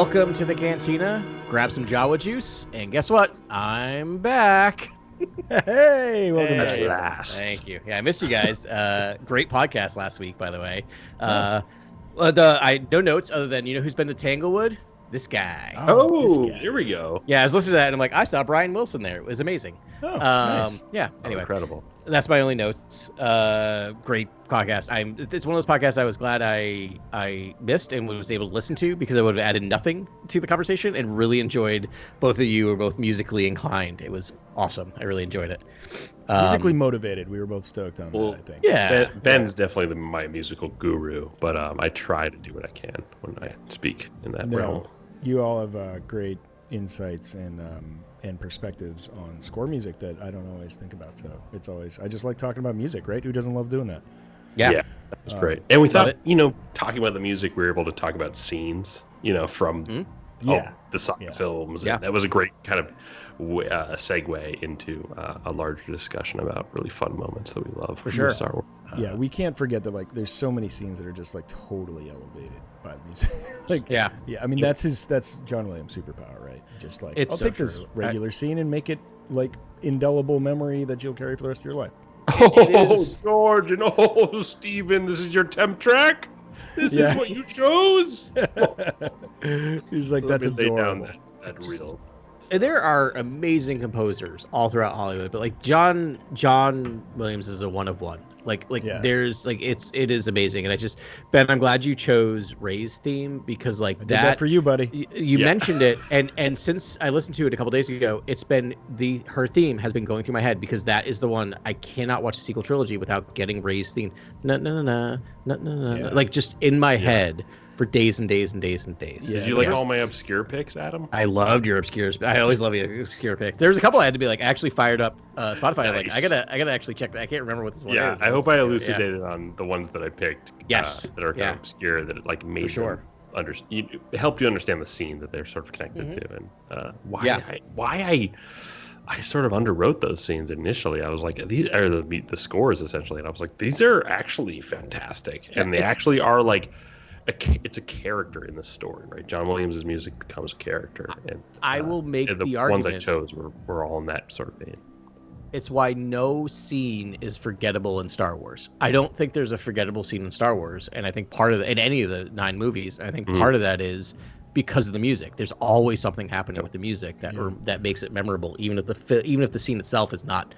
Welcome to the Cantina. Grab some Jawa juice, and guess what? I'm back. Hey, welcome back. Last. Thank you. Yeah, I missed you guys. Great podcast last week, by the way. No notes other than who's been to Tanglewood? This guy. This guy. Here we go. Yeah, I was listening to that and I'm like, I saw Brian Wilson there. It was amazing. Oh, nice. Yeah. Anyway, Incredible. That's my only notes. Great podcast. It's one of those podcasts I was glad I missed and was able to listen to because I would have added nothing to the conversation and really enjoyed both of you were both musically inclined. It was awesome. I really enjoyed it. Musically motivated. We were both stoked on that, I think. Yeah. Ben's definitely my musical guru, but I try to do what I can when I speak in that realm. You all have great insights and perspectives on score music that I don't always think about. So it's always, I just like talking about music, right? Who doesn't love doing that? Yeah, that's great. And we thought, talking about the music, we were able to talk about scenes, from the Saga films. Yeah. And that was a great kind of segue into a larger discussion about really fun moments that we love for sure. Star Wars. Yeah, we can't forget that there's so many scenes that are just totally elevated by the music. Yeah. I mean, that's John Williams' superpower, right? Just it's I'll take this regular scene and make it indelible memory that you'll carry for the rest of your life. Oh, George, and Steven, this is your temp track? This is what you chose? He's like, that's adorable. That reel. And there are amazing composers all throughout Hollywood, but John Williams is a one of one. There's it is amazing, and Ben, I'm glad you chose Ray's theme because I did that for you, buddy. You mentioned it, and since I listened to it a couple days ago, it's been her theme has been going through my head because that is the one I cannot watch the sequel trilogy without getting Ray's theme, just in my head for days and days and days and days. Did you like all my obscure picks, Adam? I loved your obscure. I always love your obscure picks. There's a couple I had to be actually fired up Spotify. Nice. I gotta actually check that. I can't remember what this one is. Yeah, I hope I elucidated on the ones that I picked. Yes, that are kind of obscure that made sure. helped you understand the scene that they're sort of connected to, and why I sort of underwrote those scenes initially. I was like, these are the scores essentially, and I was like, these are actually fantastic, and they actually are it's a character in the story, right? John Williams' music becomes a character, and I will make the ones argument. I chose were all in that sort of vein. It's why no scene is forgettable in Star Wars. I don't think there's a forgettable scene in Star Wars, and I think part of in any of the 9 movies, I think part of that is because of the music. There's always something happening with the music that makes it memorable, even if the scene itself is not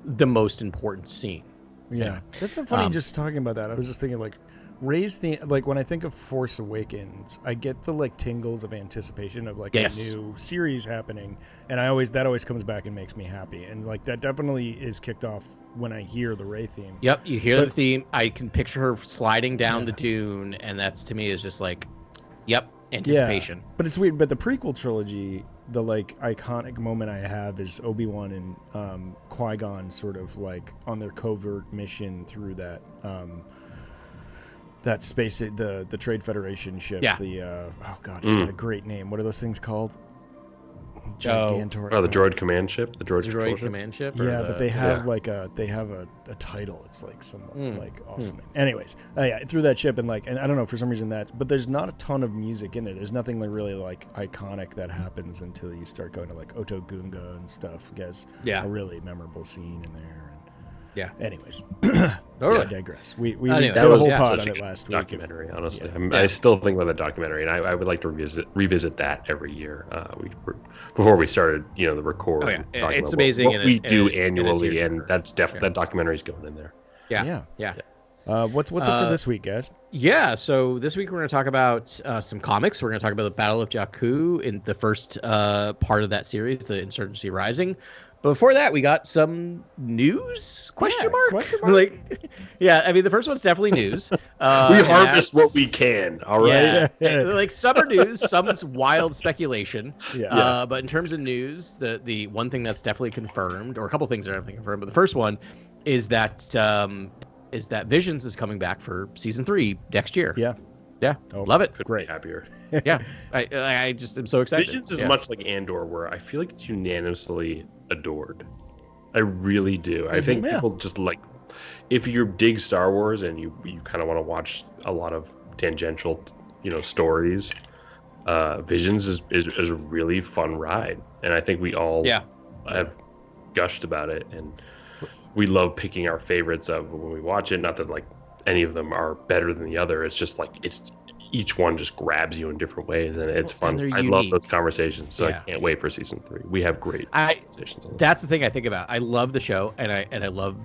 the most important scene. Yeah, that's so funny. Just talking about that, I was just thinking Ray's theme, when I think of Force Awakens, I get the tingles of anticipation of a new series happening, and that always comes back and makes me happy. And that definitely is kicked off when I hear the Ray theme. Yep, you hear the theme. I can picture her sliding down the dune, and that's to me is just anticipation. Yeah, but it's weird. But the prequel trilogy, the iconic moment I have is Obi-Wan and Qui-Gon sort of on their covert mission through that space, the Trade Federation ship. Yeah. It's got a great name. What are those things called? Gigantor. Oh, the droid command ship. The droid command ship. But they have a title. It's somewhat awesome. Anyways, through that ship and I don't know for some reason but there's not a ton of music in there. There's nothing really iconic that happens until you start going to Oto Gunga and stuff. Gets a really memorable scene in there. Yeah. Anyways, totally. I digress. We did a whole pod on it last week. Documentary, honestly. I still think about the documentary, and I would like to revisit that every year. Before we started, the record. Oh, yeah. It's amazing. What we do annually, and that's definitely that documentary's going in there. Yeah. What's up for this week, guys? Yeah, so this week we're going to talk about some comics. We're going to talk about the Battle of Jakku in the first part of that series, the Insurgency Rising. But before that, we got some news? Question mark? I mean, the first one's definitely news. We harvest what we can, all right? Yeah. Some are news, some is wild speculation. Yeah. But in terms of news, the one thing that's definitely confirmed, or a couple things that are definitely confirmed, but the first one is that Visions is coming back for season 3 next year. Yeah, love it. Couldn't be happier. Yeah, I just am so excited. Visions is much like Andor, where I feel like it's unanimously adored. I really do. I think people just if you dig Star Wars and you kind of want to watch a lot of tangential, stories, Visions is a really fun ride, and I think we all have gushed about it, and we love picking our favorites of when we watch it. Not that like any of them are better than the other. It's just like each one just grabs you in different ways, and it's fun. I love those conversations, so I can't wait for season 3. We have great conversations on that's the thing I think about. I love the show, and I love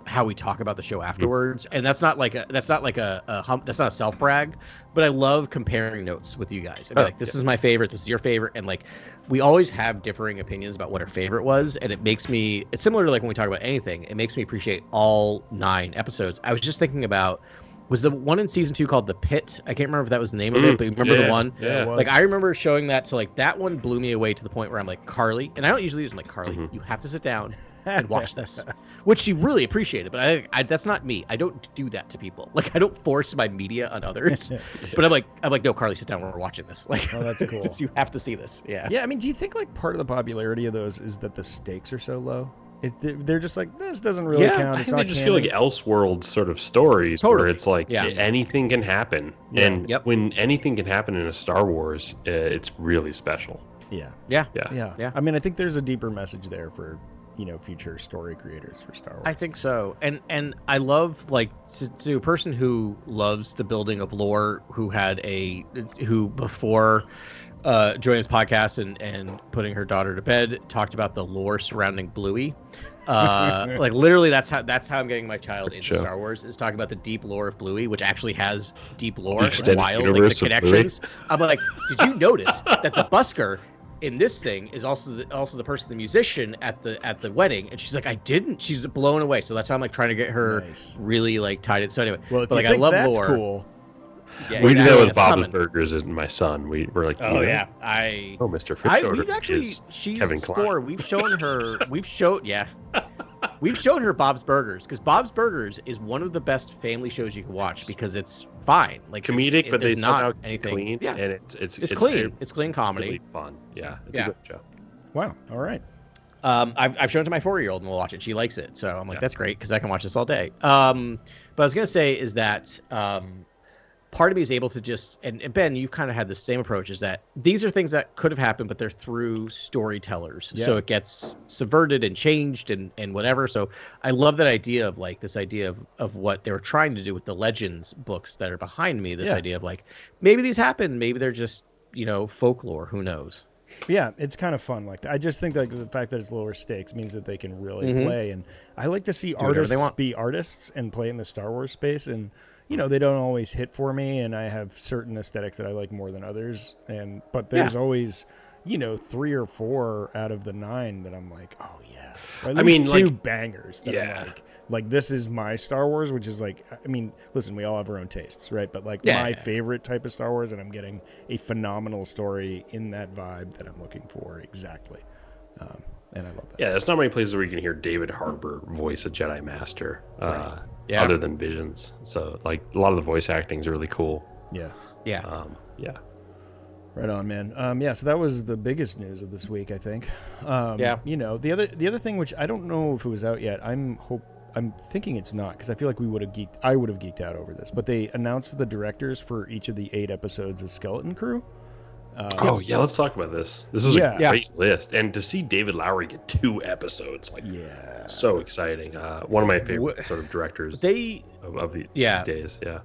how we talk about the show afterwards. And that's not like a self brag, but I love comparing notes with you guys. I mean, like, this is my favorite, this is your favorite, and like we always have differing opinions about what our favorite was, and it's similar to like when we talk about anything. It makes me appreciate all 9 episodes. I was just thinking about, was the one in season 2 called The Pit? I can't remember if that was the name of it, but you remember the one? Yeah, like I remember showing that to like, that one blew me away to the point where I'm like, Carly, and I don't usually use them, like, Carly, you have to sit down and watch this, which she really appreciated. But I that's not me. I don't do that to people. Like, I don't force my media on others. But I'm like, no, Carly, sit down. We're watching this. Like, oh, that's cool. You have to see this. Yeah. Yeah. I mean, do you think like part of the popularity of those is that the stakes are so low? They're just like, this doesn't really count. It's I not just canon. feel like Elseworld sort of stories where it's like anything can happen, and when anything can happen in a Star Wars, it's really special. Yeah. I mean, I think there's a deeper message there for future story creators for Star Wars. I think so, and I love, like, to a person who loves the building of lore, who before joining this podcast and putting her daughter to bed, talked about the lore surrounding Bluey. Like, literally, that's how I'm getting my child into Star Wars, is talking about the deep lore of Bluey, which actually has deep lore. It's wild, like the connections. I'm like, did you notice that the busker in this thing is also the person, the musician at the wedding? And she's like, I didn't. She's blown away. So that's how I'm like trying to get her really like tied in. So anyway, well, if but, like, you think I love that's lore. Cool. Yeah, we did that with Bob's Burgers and my son. We're like, Mr. Fish she's Kevin 4. We've shown her Bob's Burgers, because Bob's Burgers is one of the best family shows you can watch, because it's fine, like comedic, but they not somehow anything clean. Yeah, and it's clean. It's clean comedy. Really fun. Yeah, it's a good show. Wow. All right. I've shown it to my 4-year-old and we'll watch it. She likes it, so I'm like, that's great, because I can watch this all day. But I was gonna say is that part of me is able to just, and Ben, you've kind of had the same approach, is that these are things that could have happened, but they're through storytellers. So it gets subverted and changed and whatever. So I love that idea of like this idea of what they were trying to do with the Legends books that are behind me. This idea of like, maybe these happened, maybe they're just, folklore, who knows? Yeah, it's kind of fun like that. I just think like the fact that it's lower stakes means that they can really play. And I like to see artists be artists and play in the Star Wars space. And they don't always hit for me, and I have certain aesthetics that I like more than others. But there's always, 3 or 4 out of the 9 that I'm like, oh yeah. Or at least 2 bangers that I'm like, this is my Star Wars, which is like, I mean, listen, we all have our own tastes, right? But like my favorite type of Star Wars, and I'm getting a phenomenal story in that vibe that I'm looking for exactly. And I love that. Yeah, there's not many places where you can hear David Harbour voice a Jedi Master. Other than Visions. So like a lot of the voice acting is really cool. Yeah. Right on, man. So that was the biggest news of this week, I think. The other thing, which I don't know if it was out yet, I'm thinking it's not, because I feel like I would have geeked out over this, but they announced the directors for each of the 8 episodes of Skeleton Crew. Let's talk about this. This was a great list, and to see David Lowery get 2 episodes, so exciting. One of my favorite sort of directors of these days. Yeah,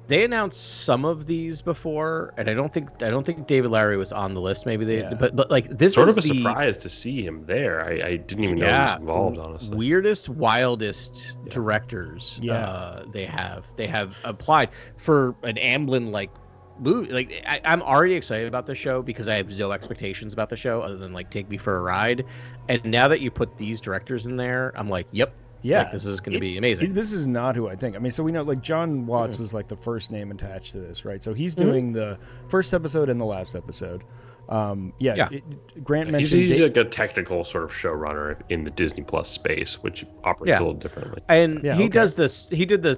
they announced some of these before, and I don't think David Lowery was on the list. Maybe but like this sort is of a surprise to see him there. I didn't even know he was involved. Honestly, weirdest, wildest directors. They have applied for an Amblin like movie. Like I'm already excited about the show because I have no expectations about the show other than like take me for a ride. And now that you put these directors in there, I'm like, yep. Yeah, like, this is going to be amazing. This is not who I think. I mean, so we know like John Watts was like the first name attached to this, right? So he's doing the first episode and the last episode. Grant mentioned he's like a technical sort of showrunner in the Disney Plus space, which operates a little differently. And he does this. He did the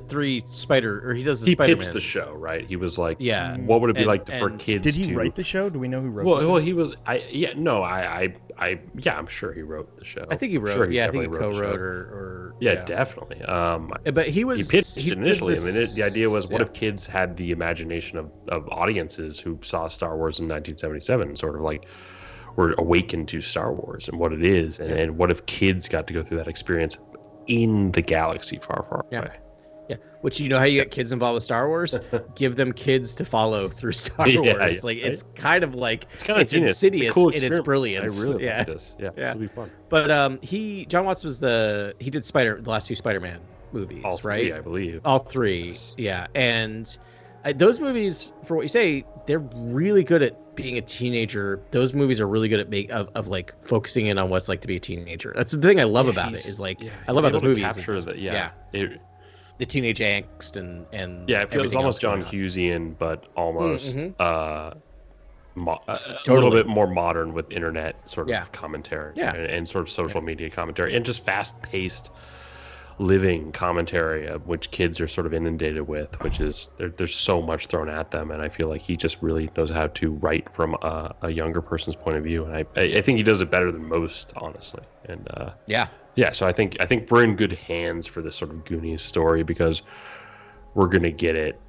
Spider-Man. He pitched the show, right? He was like, what would it be like for kids? Did he write the show? Do we know who wrote? Well, he was. I I'm sure he wrote the show. I think he wrote. Sure, I think he definitely co-wrote the show. or Yeah, definitely. But he pitched did initially. this, The idea was, what if kids had the imagination of audiences who saw Star Wars in 1977, sort of like were awakened to Star Wars and what it is, and what if kids got to go through that experience in the galaxy far, far away. Yeah, which you know how you get kids involved with Star Wars? Give them kids to follow through Star Wars. Like right? it's kind of like it's insidious it's cool in its brilliance. I really like this. Yeah, this will be fun. But John Watts he did the last two Spider-Man movies, All three, right? I believe. All three, yes. Yeah, and those movies, for what you say, they're really good at being a teenager. Those movies are really good at of like focusing in on what's like to be a teenager. That's the thing I love about it, is like I love about the movies. Capture the teenage angst and it feels almost John Hughesian, but almost a little bit more modern with internet sort of commentary and sort of social media commentary and just fast-paced living commentary, which kids are sort of inundated with, which is there's so much thrown at them, and I feel like he just really knows how to write from a younger person's point of view, and I think he does it better than most, honestly. And so I think we're in good hands for this sort of Goonies story, because we're gonna get it,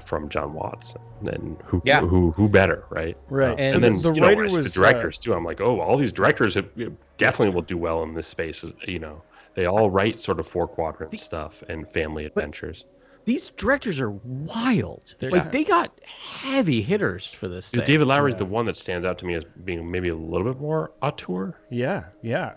from John Watts, and who better, right? Right. And so then the writer was the directors too. I'm like, all these directors definitely will do well in this space, They all write sort of 4-quadrant stuff and family adventures. These directors are wild. They got heavy hitters for this thing. David Lowery's the one that stands out to me as being maybe a little bit more auteur. Yeah.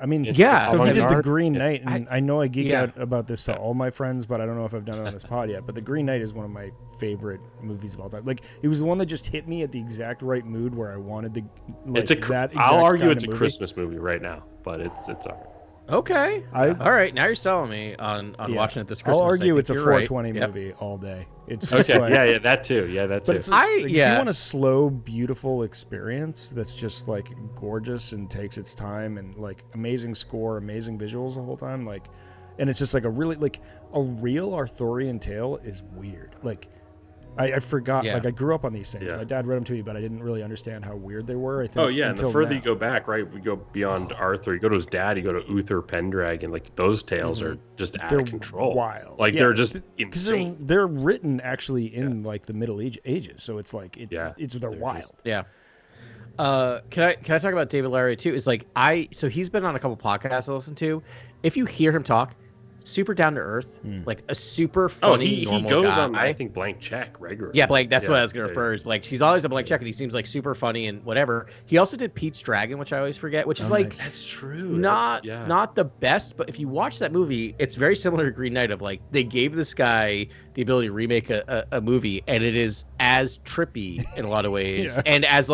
I mean, yeah. So he did The Green Knight, and I know I geek out about this to all my friends, but I don't know if I've done it on this pod yet. But The Green Knight is one of my favorite movies of all time. Like, it was the one that just hit me at the exact right mood where I wanted I'll argue it's a Christmas movie right now, but it's all right. Okay. All right. Now you're selling me on watching it this Christmas. I'll argue it's a 420 movie all day. It's just like, that too. Yeah, that too. But if you want a slow, beautiful experience that's just like gorgeous and takes its time and like amazing score, amazing visuals the whole time, like, and it's just like a real Arthurian tale is weird. Like, I forgot. Like, I grew up on these things. My dad read them to me, but I didn't really understand how weird they were. I think. And the further you go back, right, we go beyond Arthur. You go to his dad. You go to Uther Pendragon. Like, those tales are just out of control. Wild. Like, they're just insane. They're written actually in like the Middle Ages, so it's like they're wild. Can I talk about David Lowery too? Is like so he's been on a couple podcasts I listen to. If you hear him talk, super down to earth, like a super funny normal he goes guy. on, I think, Blank Check regularly. Yeah, Blank. That's what I was going to refer. Is like, she's always a Blank Check, and he seems like super funny and whatever. He also did Pete's Dragon, which I always forget, which is like nice. That's true. Not the best, but if you watch that movie, it's very similar to Green Knight. Of like, they gave this guy the ability to remake a movie, and it is as trippy in a lot of ways, and as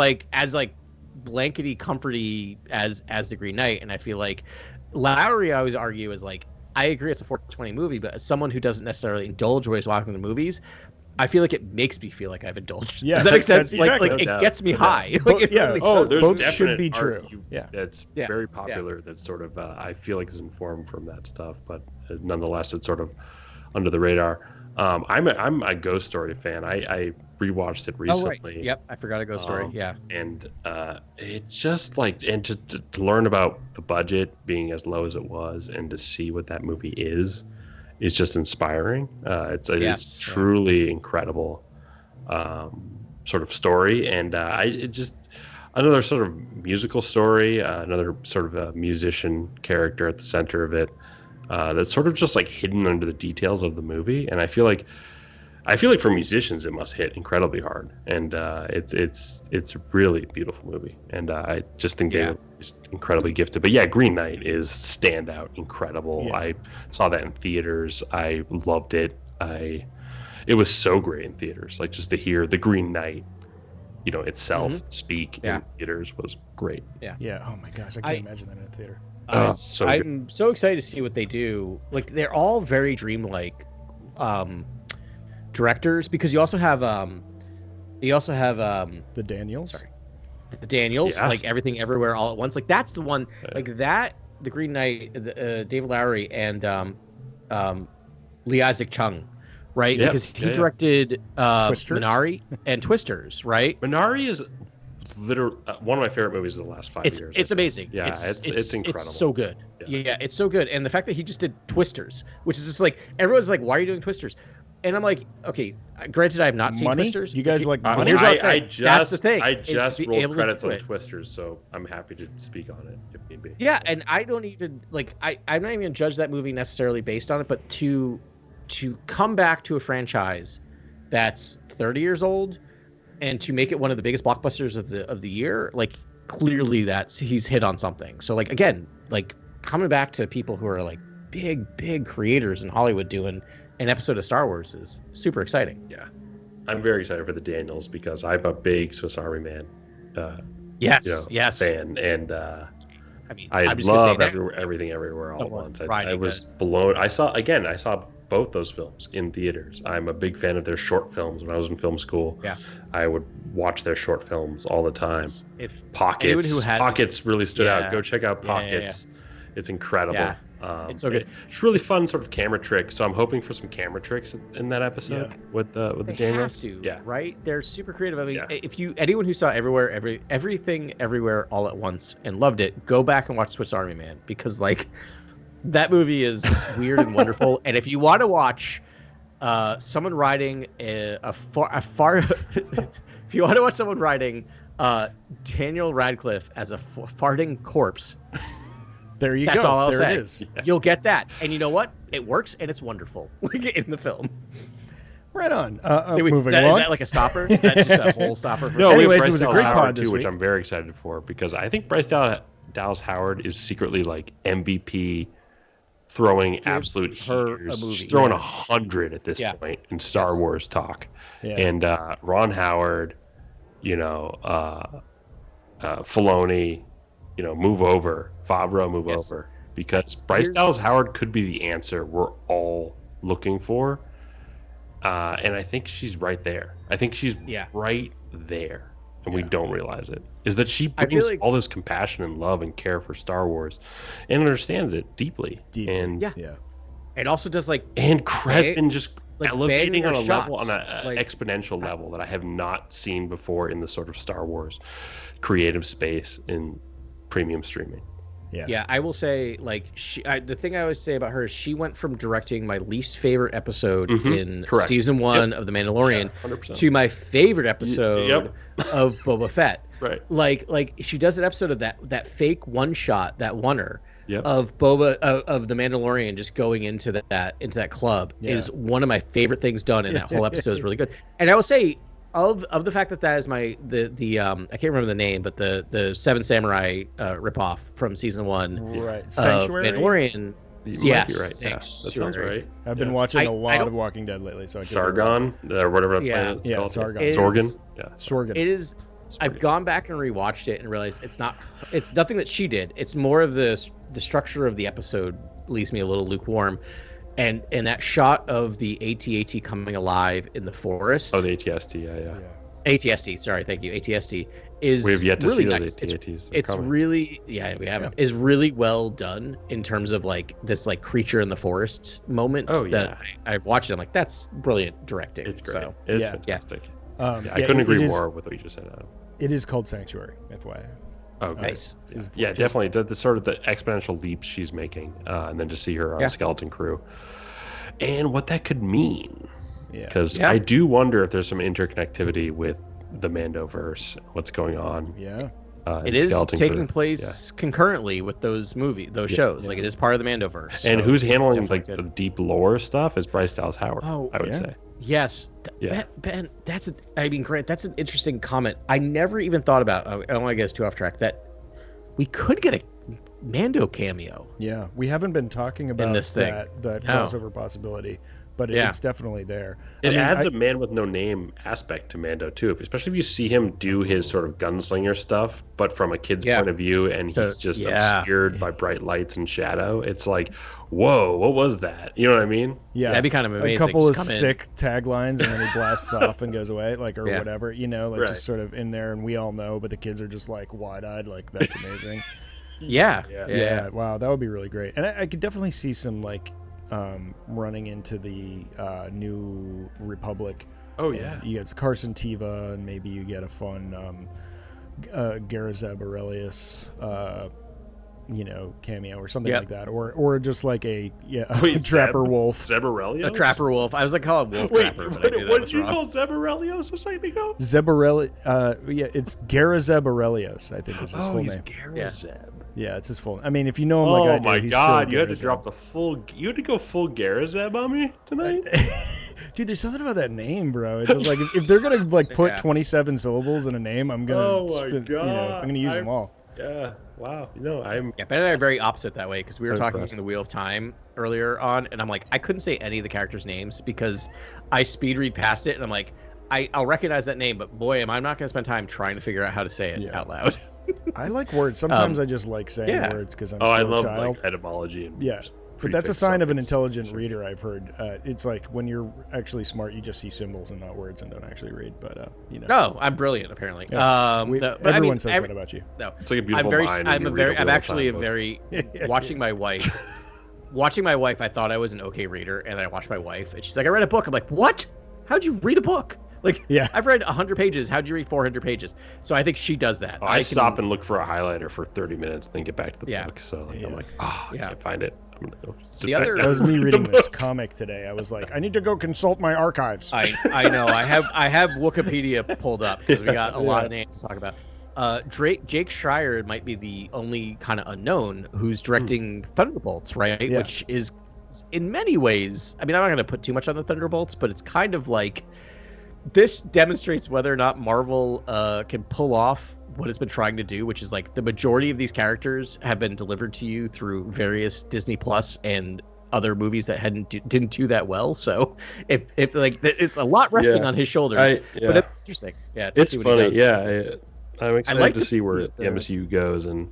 blankety comforty as the Green Knight. And I feel like Lowery, I always argue, is like, I agree it's a 420 movie, but as someone who doesn't necessarily indulge ways watching the movies, I feel like it makes me feel like I've indulged. Yeah, does that make sense? Exactly. Like it gets me high. Both should be true. That's very popular. That sort of I feel like is informed from that stuff, but nonetheless, it's sort of under the radar. I'm a Ghost Story fan. I rewatched it recently. Oh, right. Yep, I forgot a Ghost Story. And it just like, and to learn about the budget being as low as it was, and to see what that movie is just inspiring. It's truly incredible sort of story, and another sort of musical story, another sort of a musician character at the center of it. That's sort of just like hidden under the details of the movie, and I feel like for musicians it must hit incredibly hard, and it's a really beautiful movie, and I just think David is incredibly gifted. But Green Knight is standout, incredible. I saw that in theaters. I loved it. It was so great in theaters. Like, just to hear the Green Knight, itself speak in theaters was great. Yeah. Oh my gosh, I can't imagine that in a theater. I'm so excited to see what they do. Like, they're all very dreamlike directors, because you also have the Daniels. Sorry, the Daniels, like Everything Everywhere All at Once. Like, that's the one. Like that, the Green Knight, David Lowery and Lee Isaac Chung, right? Because he directed Twisters? Minari and Twisters, right? Minari is literally one of my favorite movies of the last 5 years. It's amazing. Yeah, it's incredible. It's so good. Yeah, it's so good. And the fact that he just did Twisters, which is just like everyone's like, why are you doing Twisters? And I'm like, okay, granted, I have not seen Twisters. You guys like money? Here's what I'll say. That's the thing. I just rolled credits on it. Twisters, so I'm happy to speak on it if need be. Yeah, and I don't even like I'm not even gonna judge that movie necessarily based on it, but to come back to a franchise that's 30 years old and to make it one of the biggest blockbusters of the year, like clearly he's hit on something. So like again, like coming back to people who are like big creators in Hollywood doing an episode of Star Wars is super exciting. Yeah, I'm very excited for the Daniels because I'm a big Swiss Army Man. Yes. Fan, and I mean, I love everything everywhere all at once. I was blown. I saw both those films in theaters. I'm a big fan of their short films. When I was in film school, I would watch their short films all the time. If Pockets really stood out. Go check out Pockets. It's incredible. Yeah. It's so good. It's really fun sort of camera tricks. So I'm hoping for some camera tricks in that episode with the Daniels. Right? They're super creative. I mean, if anyone who saw everything everywhere all at once and loved it, go back and watch Swiss Army Man because like that if you want to watch someone riding if you want to watch someone riding Daniel Radcliffe as a farting corpse. There you go. That's all I'll say. It is. Yeah. You'll get that. And you know what? It works and it's wonderful. Like in the film. Right on. Moving on. Is that like a stopper? Is that just a whole stopper? No, anyways, it was a great pod this week, week. Which I'm very excited for because I think Bryce Dallas Howard is secretly like MVP throwing absolute heaters. She's throwing 100 at this point in Star Wars talk. Yeah. And Ron Howard, Filoni, move over. Favreau, move over. Because Bryce Dallas Howard could be the answer we're all looking for. And I think she's right there. I think she's right there. And we don't realize it. Is that she brings all this compassion and love and care for Star Wars and understands it deeply. And it also does and Creston just elevating on a level, on an exponential level that I have not seen before in the sort of Star Wars creative space in premium streaming. Yeah, I will say, the thing I always say about her is she went from directing my least favorite episode in season 1 of The Mandalorian to my favorite episode of Boba Fett. Right. Like she does an episode of that fake one shot, that oneer of Boba of The Mandalorian just going into that club is one of my favorite things done, and that whole episode is really good. And I will say, of the fact that is my the I can't remember the name, but the Seven Samurai ripoff from season 1, right? Sanctuary, Mandalorian. Yes, right. That sounds right. I've been watching a lot of Walking Dead lately, so I Sargon or whatever that planet is called. Sargon. Sorgan. Sorgan. It is. I've gone back and rewatched it and realized it's nothing that she did. It's more of the structure of the episode leaves me a little lukewarm. And that shot of the AT-AT coming alive in the forest. Oh, the AT-ST, yeah. AT-ST, sorry, thank you. AT-ST is we have yet to really see nice. those AT-ATs. It's really, we haven't. Is really well done in terms of this creature in the forest moment. Oh, that I've watched it. I'm like, that's brilliant directing. It's great. So, it's fantastic. I couldn't agree more with what you just said, Adam. It is called Sanctuary, FYI. Oh, nice. Definitely. The sort of the exponential leaps she's making, and then to see her on Skeleton Crew, and what that could mean. Because I do wonder if there's some interconnectivity with the Mandoverse, what's going on. Yeah. It is taking place concurrently with those shows. Like it is part of the Mandoverse. And who's handling the deep lore stuff is Bryce Dallas Howard. I would say. Yes. Ben, Grant, that's an interesting comment. I never even thought about, I don't want to get us too off track, that we could get a Mando cameo. Yeah, we haven't been talking about that crossover possibility, but it's definitely there. It adds a man with no name aspect to Mando too, especially if you see him do his sort of gunslinger stuff, but from a kid's point of view, and he's just obscured by bright lights and shadow. It's like, whoa, what was that? You know what I mean? Yeah, that'd be kind of amazing. A couple of sick taglines, and then he blasts off and goes away, whatever. Just sort of in there, and we all know, but the kids are just wide-eyed, that's amazing. Yeah. Wow, that would be really great, and I could definitely see some running into the New Republic. Oh yeah, you get Carson Teva, and maybe you get a fun Garazeb Aurelius, cameo or something like that, or just like a Trapper Wolf. Zeb Aurelius? A Trapper Wolf. I was like, call it Wolf Trapper, but I knew that what was did you wrong. call Zeb Aurelius a second ago? Zeb Aurelius. It's Garazeb Aurelius, I think is his full name. Garazeb. Yeah, it's his full name. I mean, if you know him like I do, my he's God, still you had to Garazeb. drop the full. You had to go full Garazeb on me tonight. Dude, there's something about that name, bro. It's just like if they're gonna put 27 syllables in a name, I'm gonna I'm gonna use them all. Yeah. Wow. I'm. Yeah, Ben and I are very opposite that way because we were talking impressed. in the Wheel of Time earlier on, and I'm like, I couldn't say any of the characters' names because I speed read past it, and I'm like, I'll recognize that name, but boy, am I not going to spend time trying to figure out how to say it out loud. I like words. Sometimes I just like saying words because I'm still I a love child. like etymology and But that's a sign of an intelligent reader, I've heard. It's like when you're actually smart, you just see symbols and not words and don't actually read. But No, I'm brilliant apparently. Yeah. Everyone says that about you. No, it's like a beautiful mind. I'm actually a very watching my wife. Watching my wife, I thought I was an okay reader, and I watched my wife, and she's like, "I read a book." I'm like, "What? How'd you read a book?" Like, I've read 100 pages. How'd you read 400 pages? So I think she does that. I stop and look for a highlighter for 30 minutes, then get back to the book. So I'm like, I can't find it. I'm gonna go. That was me reading this comic today. I was like, I need to go consult my archives. I know. I have Wikipedia pulled up because we got a lot of names to talk about. Jake Schreier might be the only kind of unknown who's directing Thunderbolts, right? Yeah. Which is, in many ways, I mean, I'm not going to put too much on the Thunderbolts, but it's kind of like this demonstrates whether or not Marvel can pull off what it's been trying to do, which is like the majority of these characters have been delivered to you through various Disney Plus and other movies that didn't do that well. So if like it's a lot resting on his shoulders, but it's interesting. Yeah, it's funny. I'm excited to see where the MCU goes, and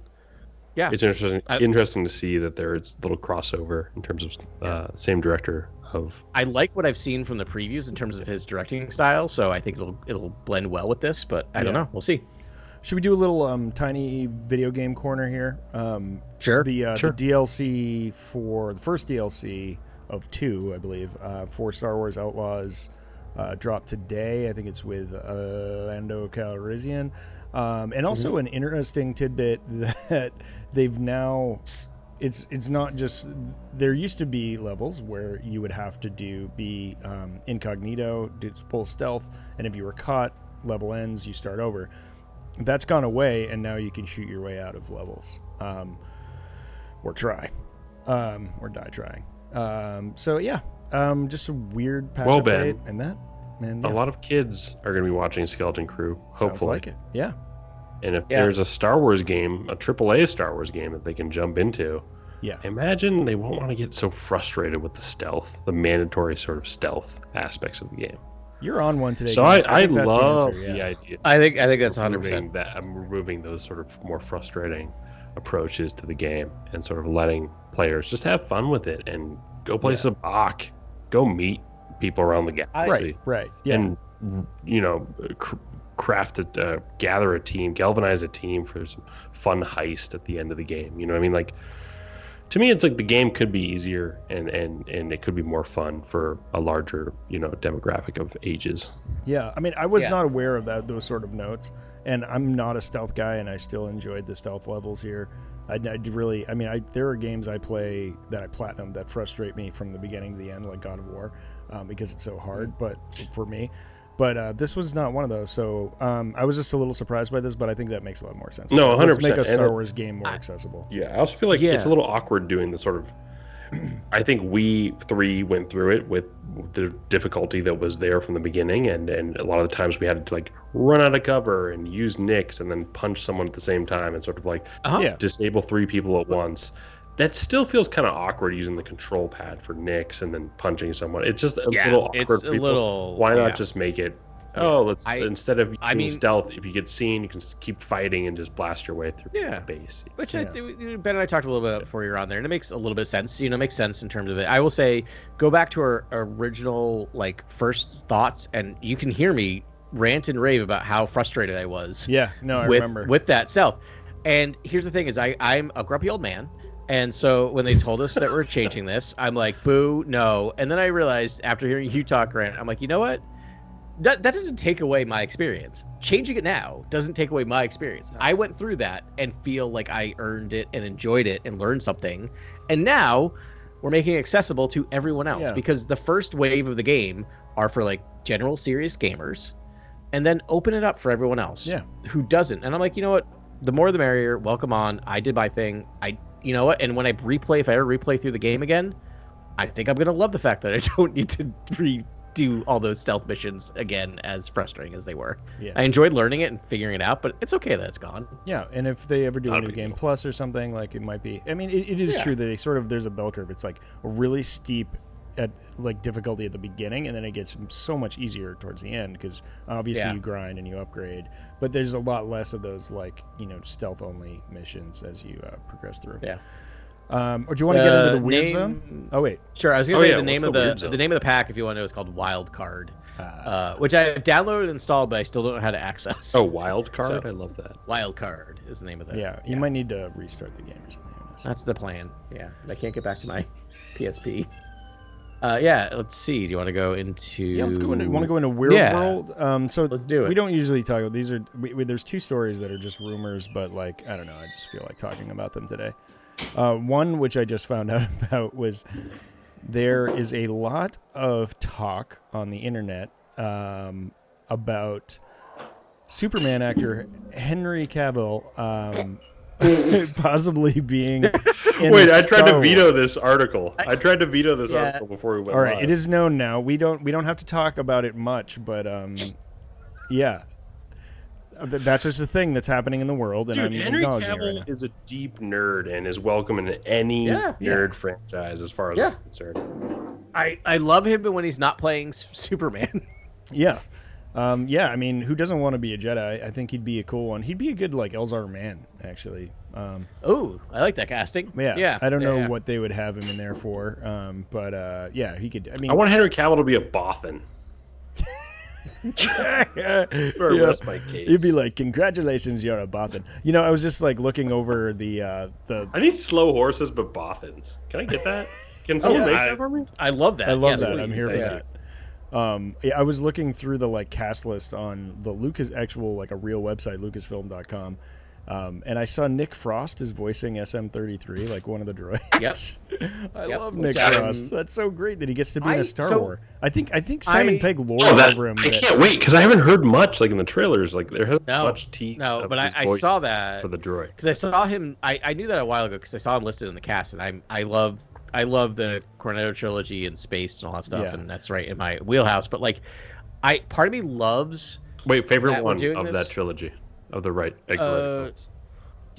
it's interesting to see that there's a little crossover in terms of same director of. I like what I've seen from the previews in terms of his directing style, so I think it'll blend well with this. But I don't know. We'll see. Should we do a little tiny video game corner here? Sure. The DLC for the first DLC of 2, I believe, for Star Wars Outlaws dropped today. I think it's with Lando Calrissian. And also an interesting tidbit that they've now... It's not just... There used to be levels where you would have to be incognito, do full stealth, and if you were caught, level ends, you start over. That's gone away, and now you can shoot your way out of levels, or try, or die trying. Just a weird patch update, and a lot of kids are going to be watching Skeleton Crew. Hopefully, sounds like it. Yeah. And if there's a Star Wars game, a AAA Star Wars game that they can jump into, imagine they won't want to get so frustrated with the stealth, the mandatory sort of stealth aspects of the game. You're on one today. So I love the idea. I think that's 100%. I'm removing those sort of more frustrating approaches to the game and sort of letting players just have fun with it and go play Sabacc, go meet people around the galaxy, right, yeah, and gather a team, galvanize a team for some fun heist at the end of the game. You know what I mean? Like, to me, it's like the game could be easier and it could be more fun for a larger, demographic of ages. Yeah, I mean, I was not aware of those sort of notes, and I'm not a stealth guy, and I still enjoyed the stealth levels here. There are games I play that I platinum that frustrate me from the beginning to the end, like God of War, because it's so hard. But for me. But this was not one of those, so I was just a little surprised by this, but I think that makes a lot more sense. No, 100%. Let's make a Star Wars game more accessible. Yeah, I also feel like it's a little awkward doing the sort of... I think we 3 went through it with the difficulty that was there from the beginning, and a lot of the times we had to like run out of cover and use Nix and then punch someone at the same time and sort of like disable 3 people at once. That still feels kind of awkward using the control pad for Nix and then punching someone. It's just a little awkward. It's a little. Why not just make it? Instead of using stealth, if you get seen, you can just keep fighting and just blast your way through the base. Which Ben and I talked a little bit about before you were on there, and it makes a little bit of sense. It makes sense in terms of it. I will say, go back to our original first thoughts, and you can hear me rant and rave about how frustrated I was. Yeah, no, I remember with that stealth. And here's the thing: is I'm a grumpy old man. And so when they told us that we're changing this, I'm like, boo, no. And then I realized after hearing you talk, Grant, I'm like, you know what? that doesn't take away my experience. Changing it now doesn't take away my experience. I went through that and feel like I earned it and enjoyed it and learned something. And now we're making it accessible to everyone else because the first wave of the game are for like general serious gamers, and then open it up for everyone else who doesn't. And I'm like, you know what? The more the merrier. Welcome on. I did my thing. You know what? And when if I ever replay through the game again, I think I'm going to love the fact that I don't need to redo all those stealth missions again, as frustrating as they were. Yeah. I enjoyed learning it and figuring it out, but it's okay that it's gone. Yeah, and if they ever do a new game plus or something, like it might be. I mean, it is true that they there's a bell curve. It's like really steep at like difficulty at the beginning, and then it gets so much easier towards the end because obviously you grind and you upgrade, but there's a lot less of those like stealth only missions as you progress through. Yeah. Or do you want to get into the weird zone? Oh wait, sure. I was gonna say the name of the name of the pack, if you want to know, is called Wild Card, which I downloaded and installed, but I still don't know how to access. Oh, Wild Card! I love that. Wild Card is the name of that. Yeah, you might need to restart the game or something. That's the plan. Yeah, I can't get back to my PSP. Let's see. Do you want to go into? Yeah, let's go into. Want to go into Weird World? So let's do it. We don't usually talk about these. There's two stories that are just rumors, but like I don't know. I just feel like talking about them today. One which I just found out about was there is a lot of talk on the internet about Superman actor Henry Cavill possibly being in Wait, I tried to veto this article. I tried to veto this article before we went All right, live. it is known now. We don't have to talk about it much, but yeah. That's just a thing that's happening in the world, and Dude, I'm Henry acknowledging Cavill it right now. is a deep nerd and is welcome in any nerd franchise, as far as I'm concerned. I love him, but when he's not playing Superman. Yeah. I mean, who doesn't want to be a Jedi? I think he'd be a cool one. He'd be a good like Elzar Mann, actually. Oh, I like that casting. Yeah. I don't know what they would have him in there for, but he could. I mean, I want Henry Cavill to be a Bothan. Rest my case. You'd be like, "Congratulations, you're a Bothan." I was just like looking over the. I need slow horses, but Bothans. Can I get that? Can someone make that for me? I love that. I love that. I'm here for that. I was looking through the like cast list on the Lucas actual like a real website, lucasfilm.com. And I saw Nick Frost is voicing SM-33, like one of the droids. Yep. I love Nick Frost. That's so great that he gets to be in a Star Wars. I think Simon Pegg lords over him. I can't wait because I haven't heard much like in the trailers. Like there hasn't much teeth. No, but I saw that for the droid because I saw him. I knew that a while ago because I saw him listed in the cast, and I love the Cornetto trilogy and space and all that stuff, and that's right in my wheelhouse. But like, part of me loves. Favorite one of that trilogy. Of the right.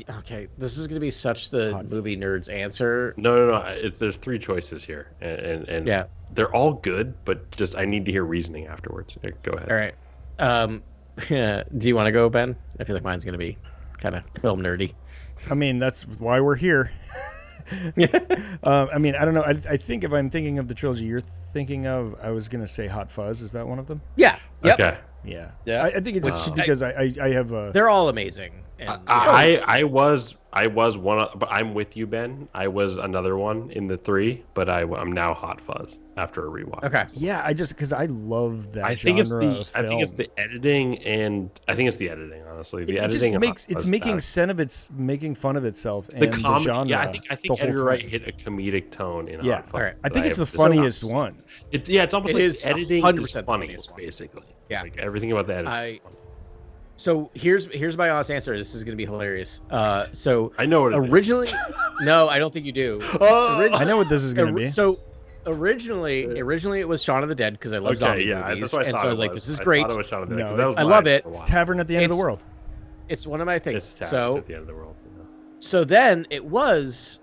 Okay, this is going to be such the movie nerd's answer. No. There's three choices here, and they're all good, but just I need to hear reasoning afterwards. Go ahead. All right. Do you want to go, Ben? I feel like mine's going to be kind of film nerdy. I mean, that's why we're here. I mean, I don't know. I think if I'm thinking of the trilogy you're thinking of, I was going to say Hot Fuzz. Is that one of them? Yeah. Yep. Okay. Yeah. I think it's just because I have a... They're all amazing. And, I was one, but I'm with you, Ben. I was another one in the three, but I'm now Hot Fuzz after a rewatch. Okay. Yeah, because I love that genre of film. I think it's the editing, honestly. The editing it's making fun of itself and the genre. Yeah, I think Edgar Wright hit a comedic tone in Hot Fuzz. Right. I think it's the funniest one. It's almost like editing 100% is funny, basically. Yeah. Like everything about the editing. So here's my honest answer. This is going to be hilarious. So I know what originally, no, I don't think you do. I know what this is going to be. So originally it was Shaun of the Dead because I love zombie movies, and so I was like, this is great. I love it. It's Tavern at the End of the World. It's one of my things. It's at the end of the world. So then it was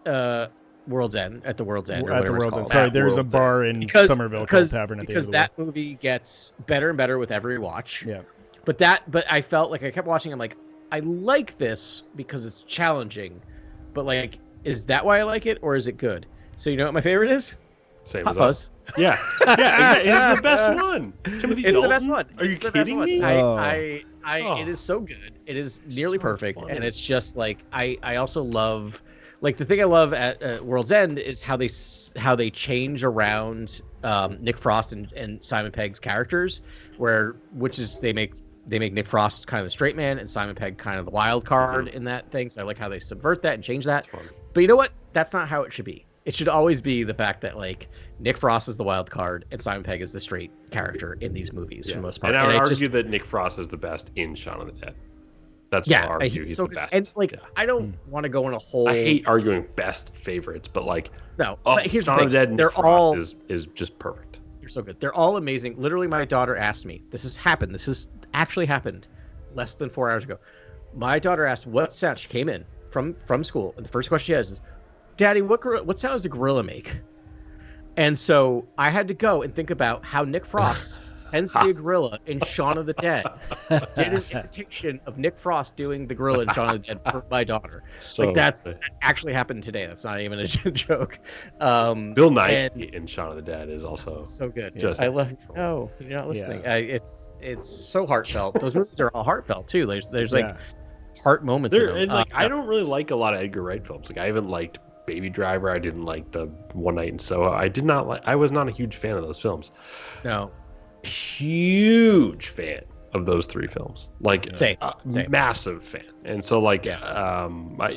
World's End at the World's End. At the World's End. Sorry, there's a bar in Somerville called Tavern at the End of the World. Because that movie gets better and better with every watch. Yeah. But I felt like I kept watching. I'm like, I like this because it's challenging, but like, is that why I like it, or is it good? So you know what my favorite is? Same Hot as Fuzz. us. Yeah, it's the best one. Timothy Dalton? The best one. Are you kidding me? It is so good. It is nearly perfect, and it's just like I also love Like the thing I love at World's End is how they change around Nick Frost and Simon Pegg's characters, which is they make Nick Frost kind of a straight man and Simon Pegg kind of the wild card in that thing. So I like how they subvert that and change that. But you know what? That's not how it should be. It should always be the fact that like Nick Frost is the wild card and Simon Pegg is the straight character in these movies for the most part. And I would argue that Nick Frost is the best in Shaun of the Dead. That's what I argue. He's the best. And like, I don't want to go in a whole. I hate arguing best favorites, but like, no. But here's Shaun the of thing: the Dead. they're Nick all Frost is just perfect. They're so good. They're all amazing. Literally, my daughter asked me. This has happened. This has actually happened less than 4 hours ago. My daughter asked what sound. She came in from school, and the first question she has is, "Daddy, what sound does a gorilla make?" And so I had to go and think about how Nick Frost tends to be a gorilla in Shaun of the Dead. Did an imitation of Nick Frost doing the gorilla in Shaun of the Dead for my daughter. So that actually happened today. That's not even a joke. Bill Nye in Shaun of the Dead is also so good. I love. No, you're not listening. It's so heartfelt. Those movies are all heartfelt too. There's like heart moments. And like I don't really like a lot of Edgar Wright films. Like I haven't liked Baby Driver. I didn't like the One Night in Soho. I was not a huge fan of those films. No. Huge fan of those three films. Like Same. Massive fan. And so like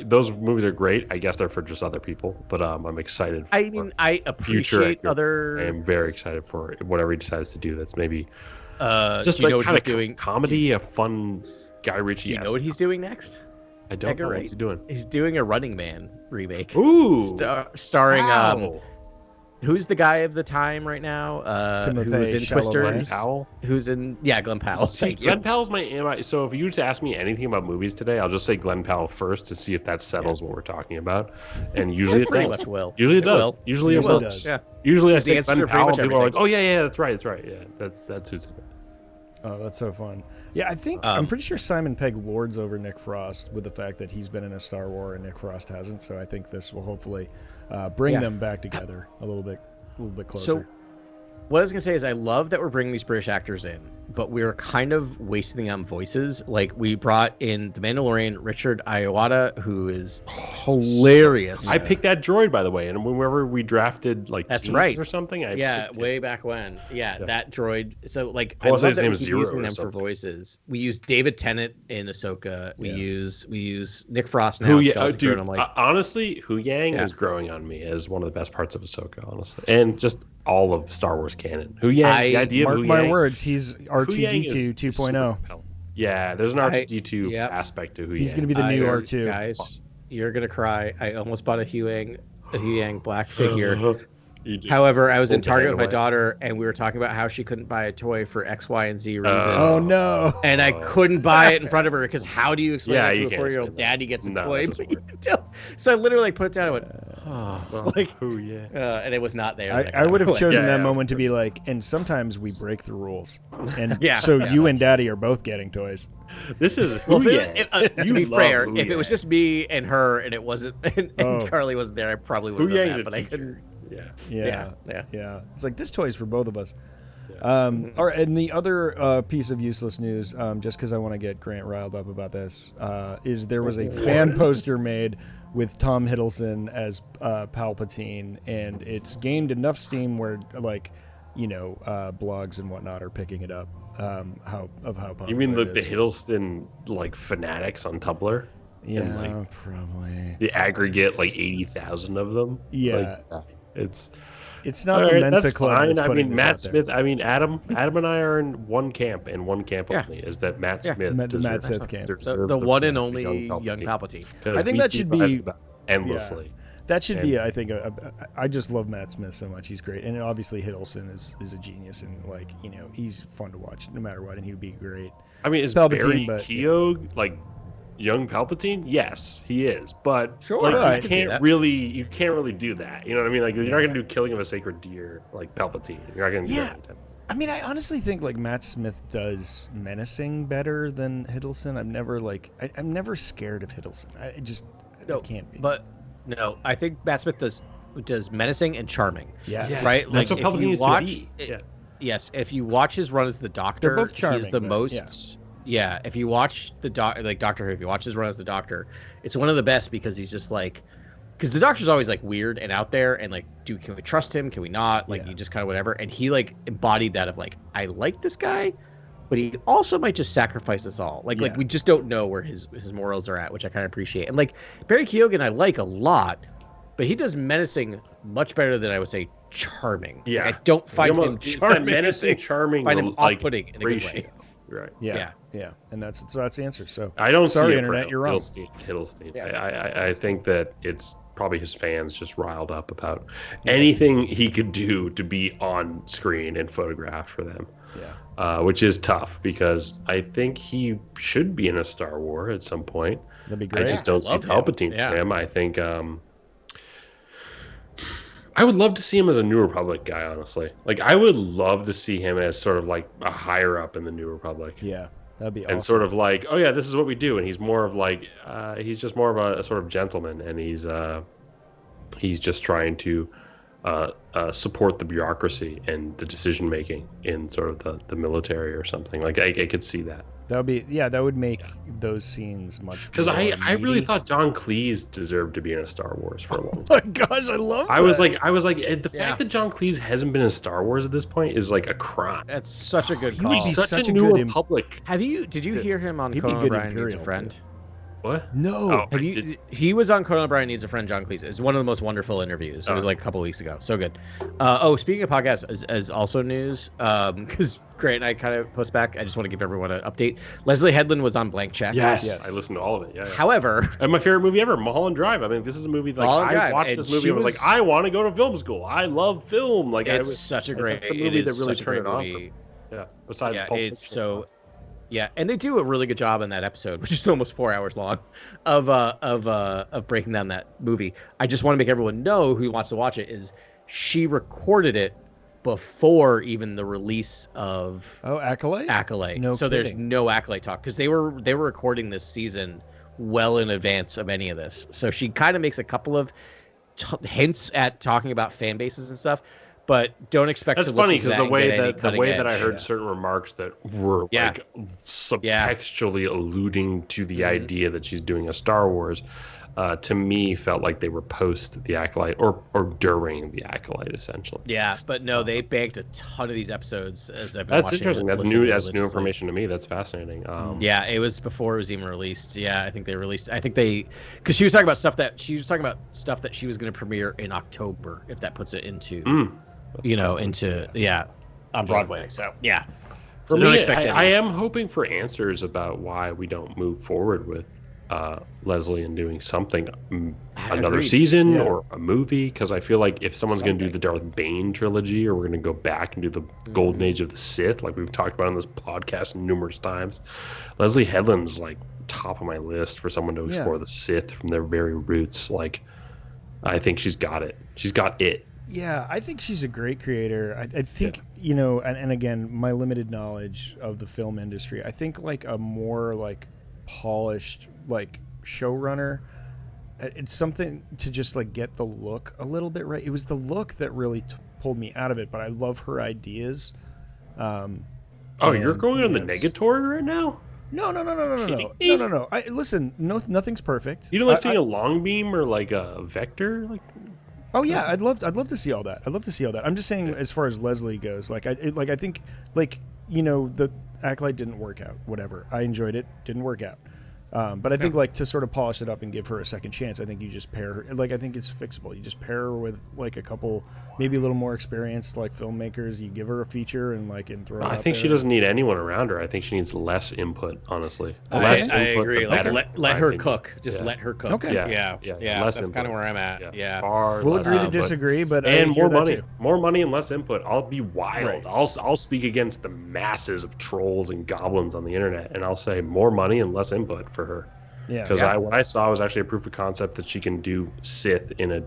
those movies are great. I guess they're for just other people, but I'm excited for I appreciate other. I am very excited for whatever he decides to do. That's maybe just like kind of doing comedy, a fun Guy Ritchie. Do you know what he's doing next? I don't know what he's doing. He's doing a Running Man remake. Ooh, starring who's the guy of the time right now? Who's in Twister? Glenn Powell. Who's in Glenn Powell. Glenn Powell's my so if you just ask me anything about movies today, I'll just say Glenn Powell first to see if that settles what we're talking about. And usually it does. Usually it does. Usually it will. Yeah. Usually I say Glenn Powell, people are like, "Oh yeah, that's right. Yeah, that's who's in it." Oh, that's so fun. Yeah, I think I'm pretty sure Simon Pegg lords over Nick Frost with the fact that he's been in a Star Wars and Nick Frost hasn't. So I think this will hopefully bring them back together a little bit closer. So what I was gonna say is I love that we're bringing these British actors in, but we're kind of wasting on voices. Like we brought in the Mandalorian Richard Ayoade, who is hilarious. I picked that droid, by the way, and whenever we drafted like that's right or something. Way back when. Yeah, that droid. So like I love that we keep using them for voices. We use David Tennant in Ahsoka. We use Nick Frost now. Dude, honestly, Hu Yang is growing on me as one of the best parts of Ahsoka, honestly, and just all of Star Wars canon. Hu Yang, the idea of Hu Yang, mark my words, he's R2D2 2.0. Yeah, there's an R2D2 aspect to Hu Yang. He's going to be the new R2. Guys, you're going to cry. I almost bought a Hu Yang black figure. However, I was in Target with my daughter, and we were talking about how she couldn't buy a toy for X, Y, and Z reason. Oh, no. And I couldn't buy it in front of her, because how do you explain that to a 4-year-old daddy gets a toy? So I literally put it down and went, and it was not there. I would have chosen that moment to be like, and sometimes we break the rules. And so you and daddy are both getting toys. This is to be fair, if it was just me and her, and it wasn't, and Carly wasn't there, I probably would have done that, but I couldn't. Yeah. It's like this toy's for both of us. All right, and the other piece of useless news, just because I want to get Grant riled up about this, is there was a fan poster made with Tom Hiddleston as Palpatine, and it's gained enough steam where, like, blogs and whatnot are picking it up. How popular. You mean the Hiddleston like fanatics on Tumblr? Yeah, probably. The aggregate 80,000 of them. Yeah. It's not the Mensa Club. That's fine. I mean, Matt Smith. I mean, Adam and I are in one camp, and one camp only is that Matt Smith. The Matt Smith camp. The one and only young Palpatine. I think that should be endlessly. Yeah. That should be. I think. I just love Matt Smith so much. He's great, and obviously Hiddleston is a genius, and he's fun to watch no matter what, and he would be great. I mean, is Palpatine, Barry Keogh young Palpatine? Yes, he is, but you can't really do that. You know what I mean? Like, you're not gonna do Killing of a Sacred Deer like Palpatine. You're not gonna do that. I mean, I honestly think Matt Smith does menacing better than Hiddleston. I'm never scared of Hiddleston. I can't be. But no, I think Matt Smith does menacing and charming. Yes. Right. That's what Palpatine needs to be. Yes, if you watch his run as the Doctor, they're both charming. He's the most. Yeah, if you watch Doctor Who, if you watch his run as the Doctor, it's one of the best because he's just because the Doctor's always like weird and out there, and like, can we trust him? Can we not? Like, you just kind of whatever. And he like embodied that of like, I like this guy, but he also might just sacrifice us all. Like we just don't know where his morals are at, which I kind of appreciate. And like Barry Keoghan, I like a lot, but he does menacing much better than I would say charming. Yeah, like, I don't find him charming. Menacing, charming. Find him like, off-putting in a good way. Right. Yeah. And that's the answer. So I don't. Sorry, see internet. You're wrong. Hiddleston. Yeah. I think that it's probably his fans just riled up about anything he could do to be on screen and photographed for them. Yeah. Which is tough because I think he should be in a Star Wars at some point. That'd be great. I just don't see Palpatine for him. I think I would love to see him as a New Republic guy, honestly. Like, I would love to see him as sort of like a higher up in the New Republic. Yeah, that'd be awesome. And sort of like, oh yeah, this is what we do. And he's more of like, he's just more of a sort of gentleman, and he's just trying to support the bureaucracy and the decision making in sort of the military or something. Like, I could see that. That would make those scenes much because more I really thought John Cleese deserved to be in a Star Wars for a long time. Oh my gosh, I love that. I was like, the fact that John Cleese hasn't been in Star Wars at this point is like a crime. That's such a good call. He would be Such a New Republic. Did you hear him on Conan O'Brien Needs a Friend? What? No. He was on Conan O'Brien Needs a Friend, John Cleese. It was one of the most wonderful interviews. It was like a couple weeks ago. So good. Speaking of podcasts, as also news, because Grant and I kind of post back, I just want to give everyone an update. Leslie Headland was on Blank Check. Yes. I listened to all of it. Yeah. However, and my favorite movie ever, Mulholland Drive. I mean, this is a movie like I watched this movie and was like, I want to go to film school. I love film. Like, it's such a great. That's the movie that really turned it on. Yeah. Besides, it's so. Yeah, and they do a really good job in that episode, which is almost 4 hours long, of breaking down that movie. I just want to make everyone know who wants to watch it is she recorded it before even the release of Acolyte. No so kidding. There's no Acolyte talk because they were recording this season well in advance of any of this. So she kind of makes a couple of hints at talking about fan bases and stuff. But don't expect That's to funny listen to because that the way that I heard certain remarks that were like subtextually alluding to the idea that she's doing a Star Wars, to me felt like they were post the Acolyte or during the Acolyte essentially. Yeah, but no, they banked a ton of these episodes as I've been That's watching. interesting. That's new. That's new information to me. That's fascinating. Yeah, it was before it was even released. Yeah, I think they released. I think because she was talking about stuff that she was going to premiere in October, if that puts it into. On Broadway. So yeah, for me, I am hoping for answers about why we don't move forward with Leslie and doing something, another season or a movie, because I feel like if someone's going to do the Darth Bane trilogy, or we're going to go back and do the Golden Age of the Sith, like we've talked about on this podcast numerous times, Leslie Headland's like top of my list for someone to explore the Sith from their very roots. Like, I think she's got it. She's got it. Yeah, I think she's a great creator. I think, and again, my limited knowledge of the film industry, I think like a more like polished like showrunner, it's something to just like get the look a little bit right. It was the look that really pulled me out of it, but I love her ideas. You're going on the negatory right now? No. Listen, nothing's perfect. You don't like seeing a long beam or like a vector? Like, oh yeah, I'd love to see all that. I'm just saying, as far as Leslie goes, I think the Acolyte didn't work out. Whatever, I enjoyed it, didn't work out. But I think like to sort of polish it up and give her a second chance, I think you just pair her. Like, I think it's fixable. You just pair her with like a couple, maybe a little more experienced like filmmakers. You give her a feature and throw. I think she doesn't need anyone around her. I think she needs less input. Honestly, I agree. Let her cook. Just let her cook. Okay. Yeah. That's kind of where I'm at. Yeah. We'll agree to disagree, but more money, more money and less input. I'll be wild. Right. I'll speak against the masses of trolls and goblins on the internet, and I'll say more money and less input for her. Yeah. Because what I saw was actually a proof of concept that she can do Sith in a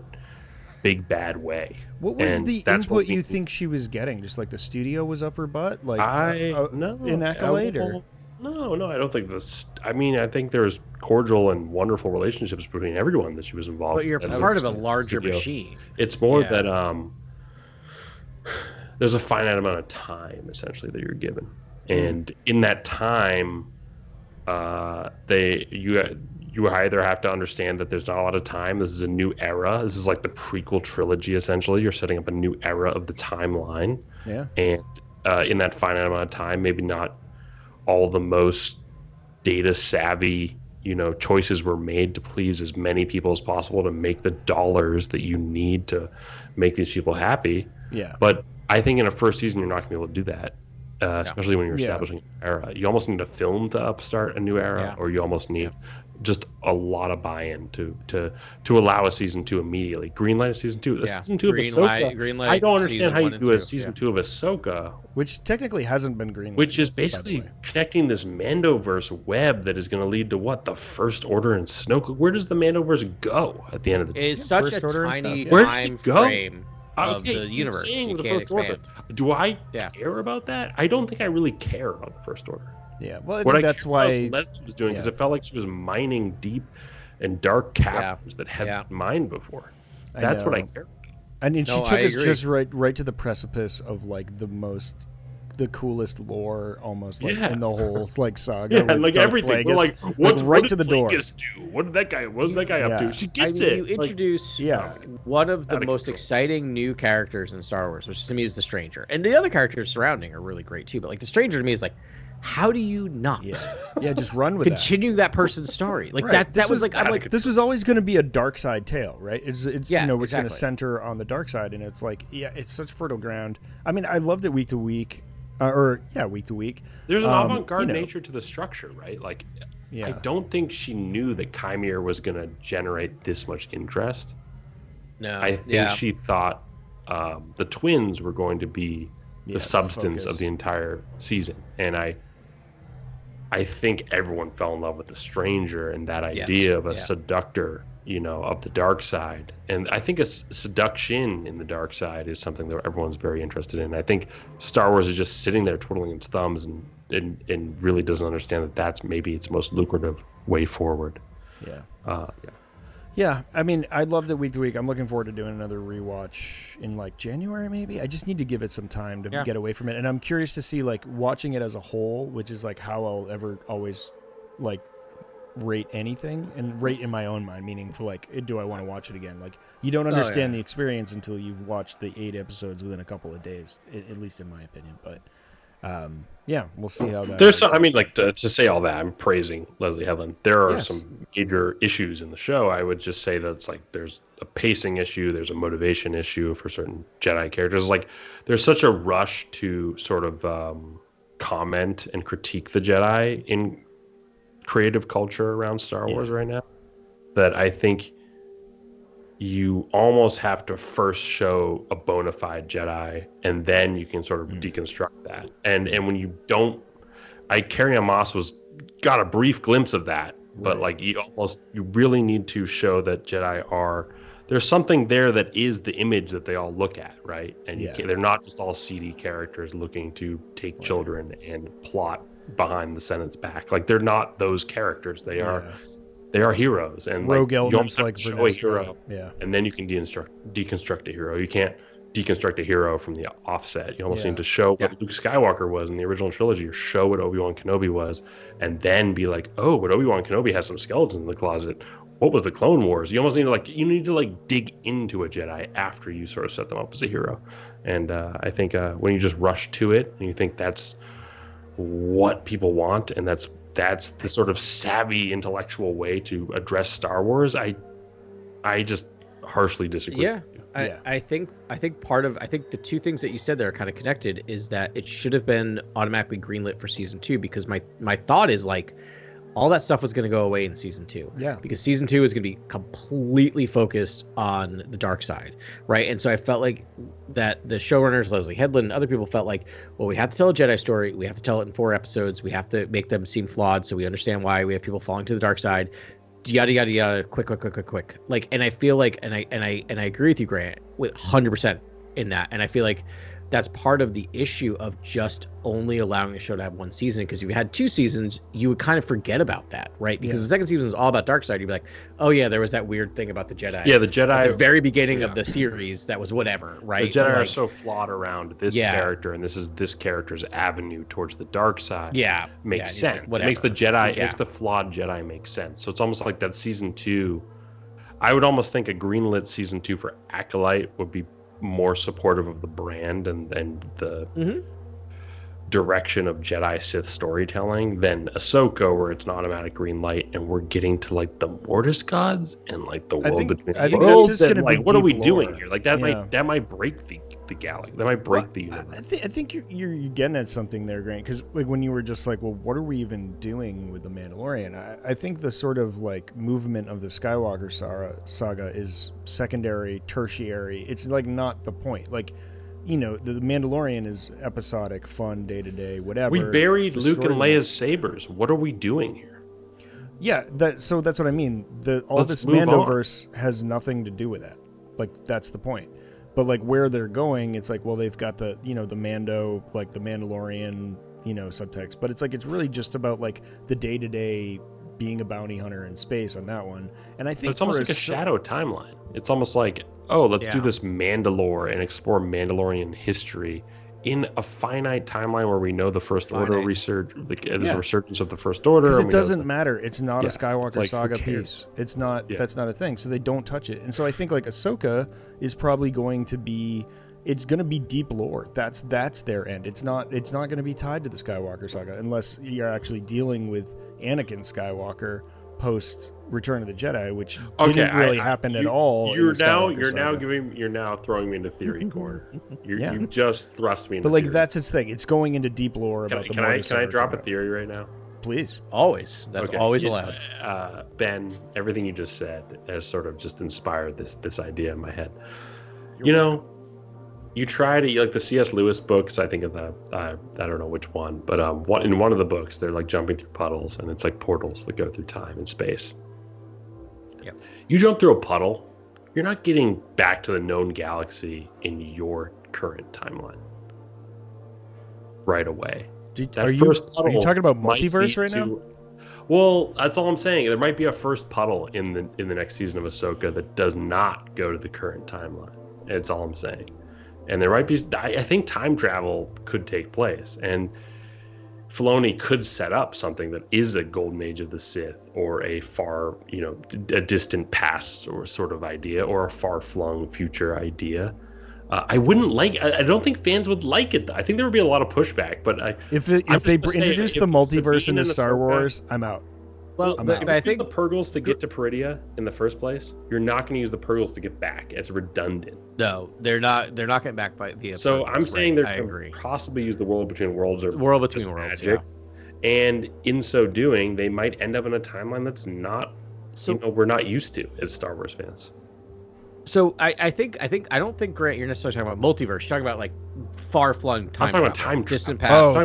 big bad way. What was the input you think she was getting? Just like the studio was up her butt? Like in Acolyte? No, I don't think this. I mean, I think there's cordial and wonderful relationships between everyone that she was involved. But you're part of a larger machine. It's more that there's a finite amount of time essentially that you're given, and in that time, you either have to understand that there's not a lot of time. This is a new era. This is like the prequel trilogy, essentially. You're setting up a new era of the timeline. Yeah. And in that finite amount of time, maybe not all the most data savvy, choices were made to please as many people as possible to make the dollars that you need to make these people happy. Yeah. But I think in a first season, you're not going to be able to do that. Especially when you're establishing an era. You almost need a film to upstart a new era, or you almost need just a lot of buy-in to allow a season 2 immediately. Greenlight a season 2. A season 2 of Ahsoka. I don't understand how you do a season 2 of Ahsoka. Which technically hasn't been greenlit. Which is basically connecting this Mandoverse web that is going to lead to what? The First Order and Snoke. Where does the Mandoverse go at the end of the day? It's such a tiny Where time does it go? frame of the universe. You can't expand. Do I care about that? I don't think I really care about the First Order. Yeah, well, I think that's why Leslie was doing, because it felt like she was mining deep and dark caverns that hadn't been mined before. That's what I care about. And she took us just right to the precipice of like the coolest lore almost in the whole saga. Yeah, like Darth everything. Plagueis. We're like, what to the door. Do? What did that guy up to? She gets it. You introduce one of the most exciting new characters in Star Wars, which to me is the Stranger. And the other characters surrounding are really great too. But like the Stranger to me is like, how do you not? Just run with continue that person's story like that. That was like I'm like this was always going to be a dark side tale, right? It's it's going to center on the dark side, and it's like it's such fertile ground. I mean, I loved it week to week. Week to week. There's an avant-garde nature to the structure, right? Like, I don't think she knew that Chimere was going to generate this much interest. No, I think she thought the twins were going to be the substance of the entire season, and I think everyone fell in love with the Stranger and that idea of a seductor, of the dark side. And I think a seduction in the dark side is something that everyone's very interested in. I think Star Wars is just sitting there twiddling its thumbs and really doesn't understand that that's maybe its most lucrative way forward. Yeah, I mean, I loved it week to week. I'm looking forward to doing another rewatch in like January, maybe. I just need to give it some time to get away from it. And I'm curious to see like watching it as a whole, which is like how I'll ever always like rate anything, and rate in my own mind, meaning for like, do I want to watch it again? Like, you don't understand the experience until you've watched the 8 episodes within a couple of days, at least in my opinion. But we'll see how that. There's some, I mean, like to say all that, I'm praising Leslie Headland. There are some major issues in the show. I would just say that it's like there's a pacing issue, there's a motivation issue for certain Jedi characters. Like, there's such a rush to sort of comment and critique the Jedi in creative culture around Star Wars right now, that I think you almost have to first show a bona fide Jedi, and then you can sort of deconstruct that. And when you don't, Carrie-Anne Moss got a brief glimpse of that, but like you really need to show that Jedi there's something there that is the image that they all look at, right? And they're not just all seedy characters looking to take children and plot behind the Senate's back. Like, they're not those characters. They are heroes, and rogue elements like show a hero, and then you can deconstruct a hero. You can't deconstruct a hero from the offset. You almost need to show what Luke Skywalker was in the original trilogy, or show what Obi-Wan Kenobi was, and then be like, oh, but Obi-Wan Kenobi has some skeletons in the closet. What was the Clone Wars? You almost need to dig into a Jedi after you sort of set them up as a hero. And I think when you just rush to it and you think that's what people want, and that's the sort of savvy intellectual way to address Star Wars, I just harshly disagree. I think the two things that you said there are kind of connected, is that it should have been automatically greenlit for season 2, because my thought is like all that stuff was going to go away in season 2. Because season 2 is going to be completely focused on the dark side, right? And so I felt like that the showrunners, Leslie Headland, other people felt like, well, we have to tell a Jedi story. We have to tell it in 4 episodes. We have to make them seem flawed so we understand why we have people falling to the dark side. Yada yada yada. Quick. Like, and I feel like, and I agree with you, Grant, with 100% in that. And I feel like that's part of the issue of just only allowing the show to have one season. Because if you had 2 seasons, you would kind of forget about that, right? Because the second season is all about Darkseid. You'd be like, oh yeah, there was that weird thing about the Jedi. Yeah, the Jedi at the very beginning of the series that was whatever, right? The Jedi are so flawed around this character, and this is this character's avenue towards the dark side. Yeah, makes sense. It makes the Jedi, makes the flawed Jedi make sense. So it's almost like that season 2. I would almost think a greenlit season 2 for Acolyte would be more supportive of the brand and the direction of Jedi Sith storytelling than Ahsoka, where it's an automatic green light and we're getting to like the Mortis gods and like the world between I think worlds. that's just gonna be what are we deep doing lore. here? Like that might break the galaxy. That might break the universe. I think you're getting at something there, Grant. Because like when you were just like, well, what are we even doing with the Mandalorian? I think the sort of like movement of the Skywalker saga is secondary, tertiary. It's like not the point. Like, you know, the Mandalorian is episodic, fun, day to day, whatever. We buried Luke and Leia's sabers. What are we doing here? Yeah, so that's what I mean. All this Mandoverse has nothing to do with that. Like that's the point. But like where they're going, it's like, well, they've got the, you know, the Mando, like the Mandalorian, you know, subtext. But it's like it's really just about like the day to day being a bounty hunter in space on that one. And I think it's almost like a shadow timeline. It's almost like, oh, let's do this Mandalore and explore Mandalorian history in a finite timeline where we know the First Order there's a resurgence of the First Order. Because it doesn't matter. It's not a Skywalker like, saga piece. It's not. That's not a thing. So they don't touch it. And so I think like Ahsoka is probably going to be. It's going to be deep lore. That's their end. It's not going to be tied to the Skywalker saga unless you're actually dealing with Anakin Skywalker post Return of the Jedi, which didn't really happen at all. You're now throwing me into theory corner. You just thrust me into. But like theory. that's its thing. It's going into deep lore about the Mortis. Can I drop a theory right now? Please. Always. That's always allowed. Ben, everything you just said has sort of just inspired this idea in my head. You try to, like the C.S. Lewis books, I think of I don't know which one, but in one of the books, they're like jumping through puddles, and it's like portals that go through time and space. Yep. You jump through a puddle, you're not getting back to the known galaxy in your current timeline right away. Are you talking about multiverse right now? Well, that's all I'm saying. There might be a first puddle in the next season of Ahsoka that does not go to the current timeline. That's all I'm saying. And there might be, I think time travel could take place. And Filoni could set up something that is a golden age of the Sith or a far, a distant past or sort of idea or a far-flung future idea. I don't think fans would like it, though. I think there would be a lot of pushback. But if they introduce the multiverse into Star Wars, I'm out. Well, I think the Purgles to get to Peridia in the first place, you're not going to use the Purgles to get back. It's redundant. No, they're not. They're not getting back via. So Purgles, I'm saying right? they're possibly use the World Between Worlds or World Between Worlds, magic. Yeah. And in so doing, they might end up in a timeline that's not, we're not used to as Star Wars fans. So I don't think, Grant, you're necessarily talking about multiverse. You're talking about like I'm far-flung talking about time distant past. Oh,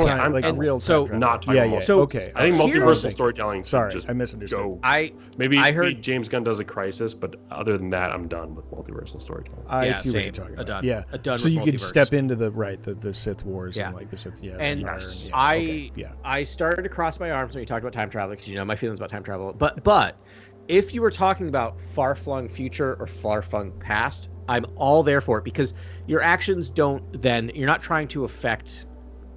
real time. So not talking about. So okay. I think multiversal storytelling. Sorry, just I misunderstood. Maybe James Gunn does a Crisis, but other than that, I'm done with multiversal storytelling. I see what you're talking about. Yeah, done so with you could multiverse. step into the Sith Wars and like the Sith. Yeah, and I started to cross my arms when you talked about time travel because you know my feelings about time travel. But if you were talking about far-flung future or far-flung past, I'm all there for it because your actions you're not trying to affect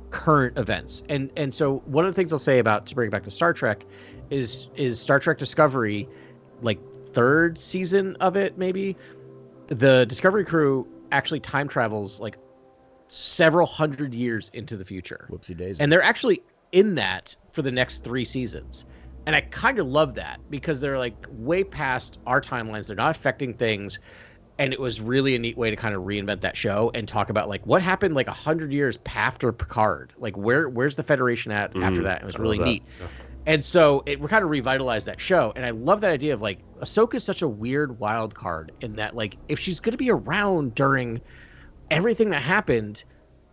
current events. And so one of the things I'll say to bring it back to Star Trek is Star Trek Discovery, like third season of it, maybe the Discovery crew actually time travels like several hundred years into the future. Whoopsie daisy. And they're actually in that for the next 3 seasons. And I kind of love that because they're like way past our timelines. They're not affecting things. And it was really a neat way to kind of reinvent that show and talk about like what happened like 100 years after Picard. Like where's the Federation at after that? It was really neat. Yeah. And so we kind of revitalized that show. And I love that idea of like Ahsoka is such a weird wild card in that like if she's going to be around during everything that happened,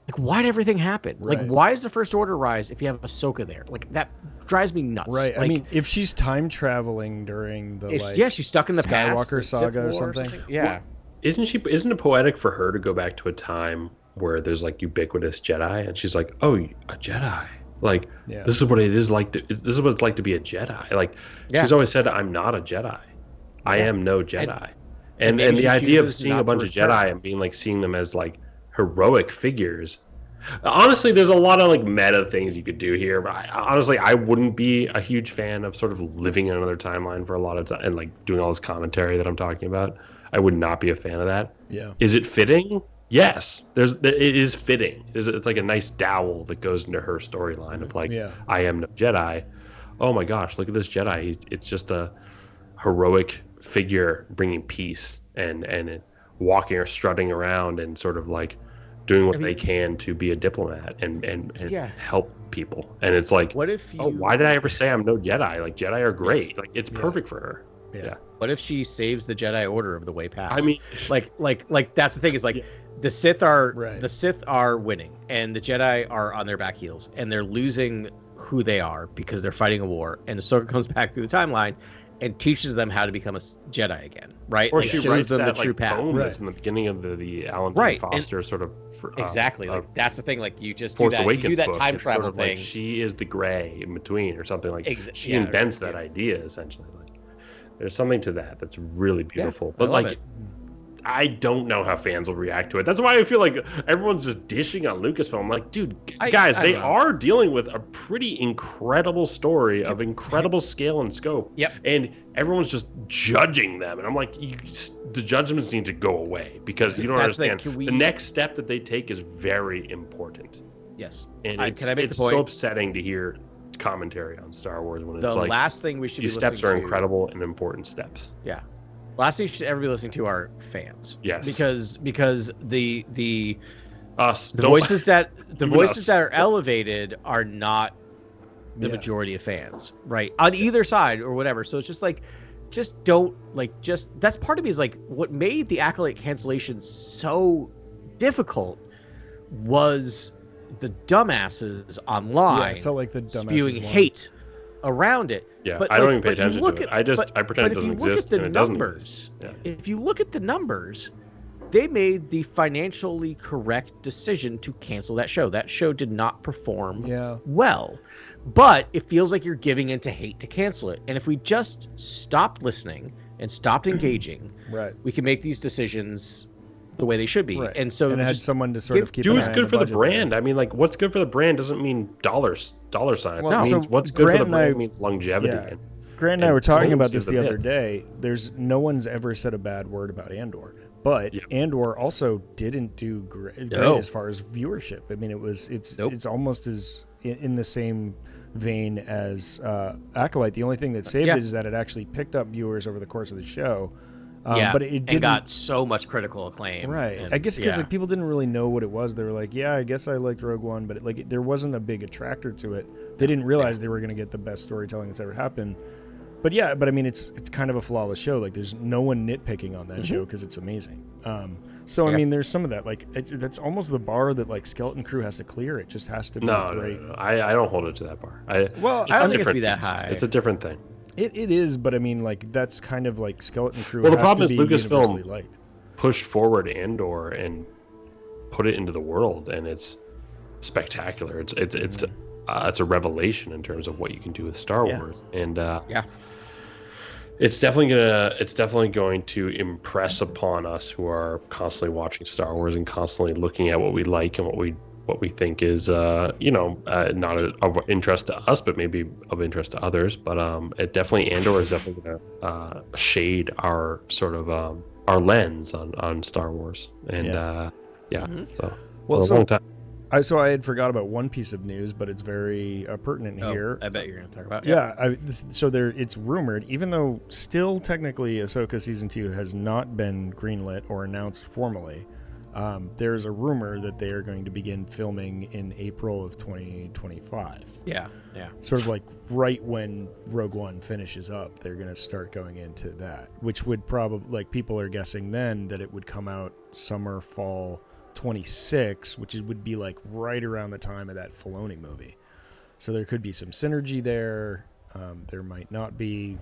like why'd everything happen? Right. Like why is the First Order rise if you have Ahsoka there? Like that drives me nuts. Right. Like, I mean, if she's time traveling during the she's stuck in the Skywalker past, saga or something. Yeah. Well, isn't it poetic for her to go back to a time where there's like ubiquitous Jedi, and she's like, "Oh, a Jedi! Like Yeah. this is what it is like. This is what it's like to be a Jedi." Like she's always said, "I'm not a Jedi. I am no Jedi." And maybe the she idea of chooses seeing a not to bunch of return. Jedi and being like seeing them as like heroic figures. Honestly, there's a lot of like meta things you could do here, but I wouldn't be a huge fan of sort of living in another timeline for a lot of time and like doing all this commentary that I'm talking about. I would not be a fan of that. Yeah. Is it fitting? Yes. It is fitting. It's like a nice dowel that goes into her storyline of like, I am no Jedi. Oh my gosh, look at this Jedi. It's just a heroic figure bringing peace and walking or strutting around and sort of like doing what they can to be a diplomat and help people. And it's like, what if why did I ever say I'm no Jedi? Like Jedi are great. Like it's perfect for her. Yeah. What if she saves the Jedi Order of the way past? I mean, like that's the thing is like the Sith are winning and the Jedi are on their back heels and they're losing who they are because they're fighting a war. And Ahsoka comes back through the timeline and teaches them how to become a Jedi again, right? Or like, she shows them that, the true path. In the beginning of the Alan Foster sort of exactly. Like that's the thing. Like you just Force do that. Awakens You do that book. time It's travel sort of thing. like she is the gray in between, or something like. She invents that idea essentially. Like there's something to that that's really beautiful. But like, I don't know how fans will react to it. That's why I feel like everyone's just dishing on Lucasfilm. I'm like, dude, guys, they are dealing with a pretty incredible story of incredible scale and scope. Yep. And everyone's just judging them. And I'm like, the judgments need to go away because you don't understand. The next step that they take is very important. Yes. And it's so upsetting to hear commentary on Star Wars when it's like the last thing we should be listening to. These steps are incredible and important steps. Yeah. Last thing you should ever be listening to are fans. Yes. Because the voices that are elevated are not the majority of fans, right? On either side or whatever. So it's just like that's part of me is like what made the Acolyte cancellation so difficult was the dumbasses online. Yeah, it felt like the dumbasses spewing hate around it. Yeah, but I don't even pay attention to it. I pretend it doesn't exist, and it doesn't exist. If you look at the numbers, they made the financially correct decision to cancel that show. That show did not perform well. But it feels like you're giving into hate to cancel it. And if we just stopped listening and stopped engaging, we can make these decisions the way they should be. Right. And so it had someone to sort of keep do what's good for the brand. I mean, like what's good for the brand doesn't mean dollar signs. Well, it means what's good for the brand means longevity. Yeah. Grant and I were talking about this the other day. There's no one's ever said a bad word about Andor, but Andor also didn't do great as far as viewership. I mean, it's almost as in the same vein as Acolyte. The only thing that saved it is that it actually picked up viewers over the course of the show. But it didn't, and got so much critical acclaim. Right. And, I guess because like people didn't really know what it was. They were like, yeah, I guess I liked Rogue One, but there wasn't a big attractor to it. They didn't realize they were going to get the best storytelling that's ever happened. But I mean, it's kind of a flawless show. Like there's no one nitpicking on that show because it's amazing. I mean, there's some of that. Like that's almost the bar that like Skeleton Crew has to clear. It just has to be great. No. I don't hold it to that bar. I don't think it's be that high. It's a different thing. It is, but I mean, like that's kind of like Skeleton Crew. Well, the problem is Lucasfilm pushed forward Andor and put it into the world, and it's spectacular. It's a revelation in terms of what you can do with Star Wars, and it's definitely going to impress upon us who are constantly watching Star Wars and constantly looking at what we like and what we think is not of interest to us, but maybe of interest to others. But Andor is definitely going to shade our sort of our lens on Star Wars, and so a long time. So I had forgot about one piece of news, but it's very pertinent here. I bet you're going to talk about it. It's rumored, even though still technically Ahsoka Season 2 has not been greenlit or announced formally, there's a rumor that they are going to begin filming in April of 2025. Yeah. Sort of like right when Rogue One finishes up, they're going to start going into that, which would probably, like people are guessing then that it would come out summer, fall 26, which would be like right around the time of that Filoni movie. So there could be some synergy there. There might not be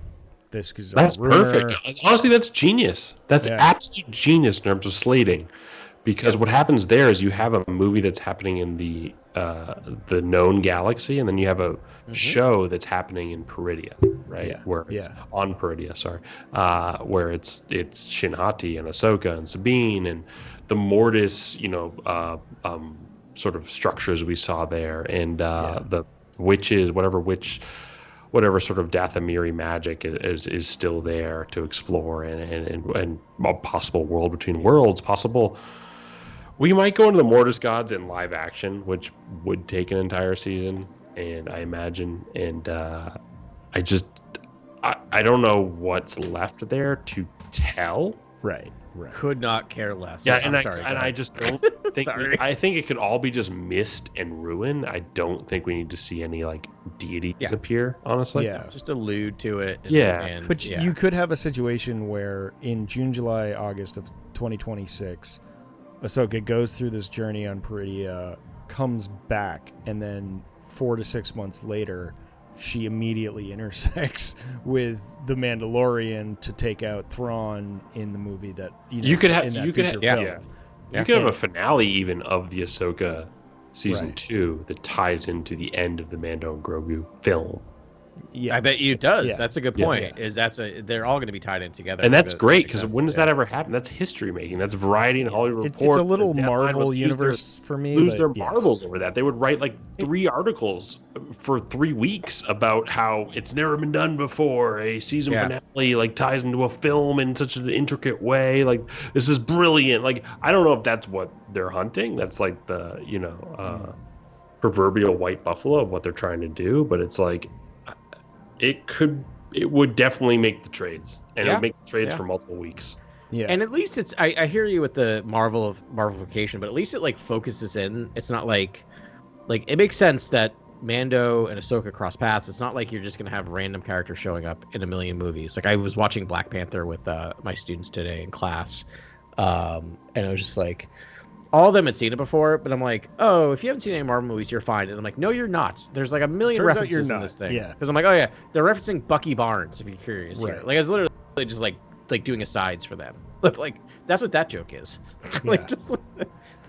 this because that's perfect. Honestly, that's genius. That's absolute genius in terms of slating. because what happens there is you have a movie that's happening in the known galaxy, and then you have a show that's happening in Peridia, right? Yeah. Where it's on Peridia, sorry, where it's Shinhati and Ahsoka and Sabine and the Mortis, sort of structures we saw there, and the witches, whatever sort of Dathomiri magic is still there to explore, and a possible world between worlds, possible. We might go into the Mortis gods in live action, which would take an entire season, and I imagine, and I don't know what's left there to tell. Right. Could not care less. Yeah, I just don't think. I think it could all be just missed and ruined. I don't think we need to see any like deities appear. Honestly, just allude to it. But you could have a situation where in June, July, August of 2026, Ahsoka goes through this journey on Peridia, comes back, and then 4 to 6 months later, she immediately intersects with the Mandalorian to take out Thrawn in the movie that you could have a finale even of the Ahsoka season 2 that ties into the end of the Mando and Grogu film. Yeah, I bet you it does. Yeah. That's a good point. They're all going to be tied in together, and that's great because when does that ever happen? That's history making. That's Variety and Hollywood Report. It's a little Marvel universe for me. Lose their marbles over that. They would write like 3 articles for 3 weeks about how it's never been done before. A season finale like ties into a film in such an intricate way. Like this is brilliant. Like I don't know if that's what they're hunting. That's like the proverbial white buffalo of what they're trying to do. But it's like. It would definitely make the trades, and it would make the trades for multiple weeks. Yeah, and at least it's. I hear you with the Marvelification, but at least it like focuses in. It's not like it makes sense that Mando and Ahsoka cross paths. It's not like you're just gonna have random characters showing up in a million movies. Like I was watching Black Panther with my students today in class, and I was just like. All of them had seen it before, but I'm like, oh, if you haven't seen any Marvel movies, you're fine. And I'm like, no, you're not. There's like a million references in this thing. Yeah. Because I'm like, oh yeah, they're referencing Bucky Barnes, if you're curious. Here. Like I was literally just like doing asides for them. Like that's what that joke is. Just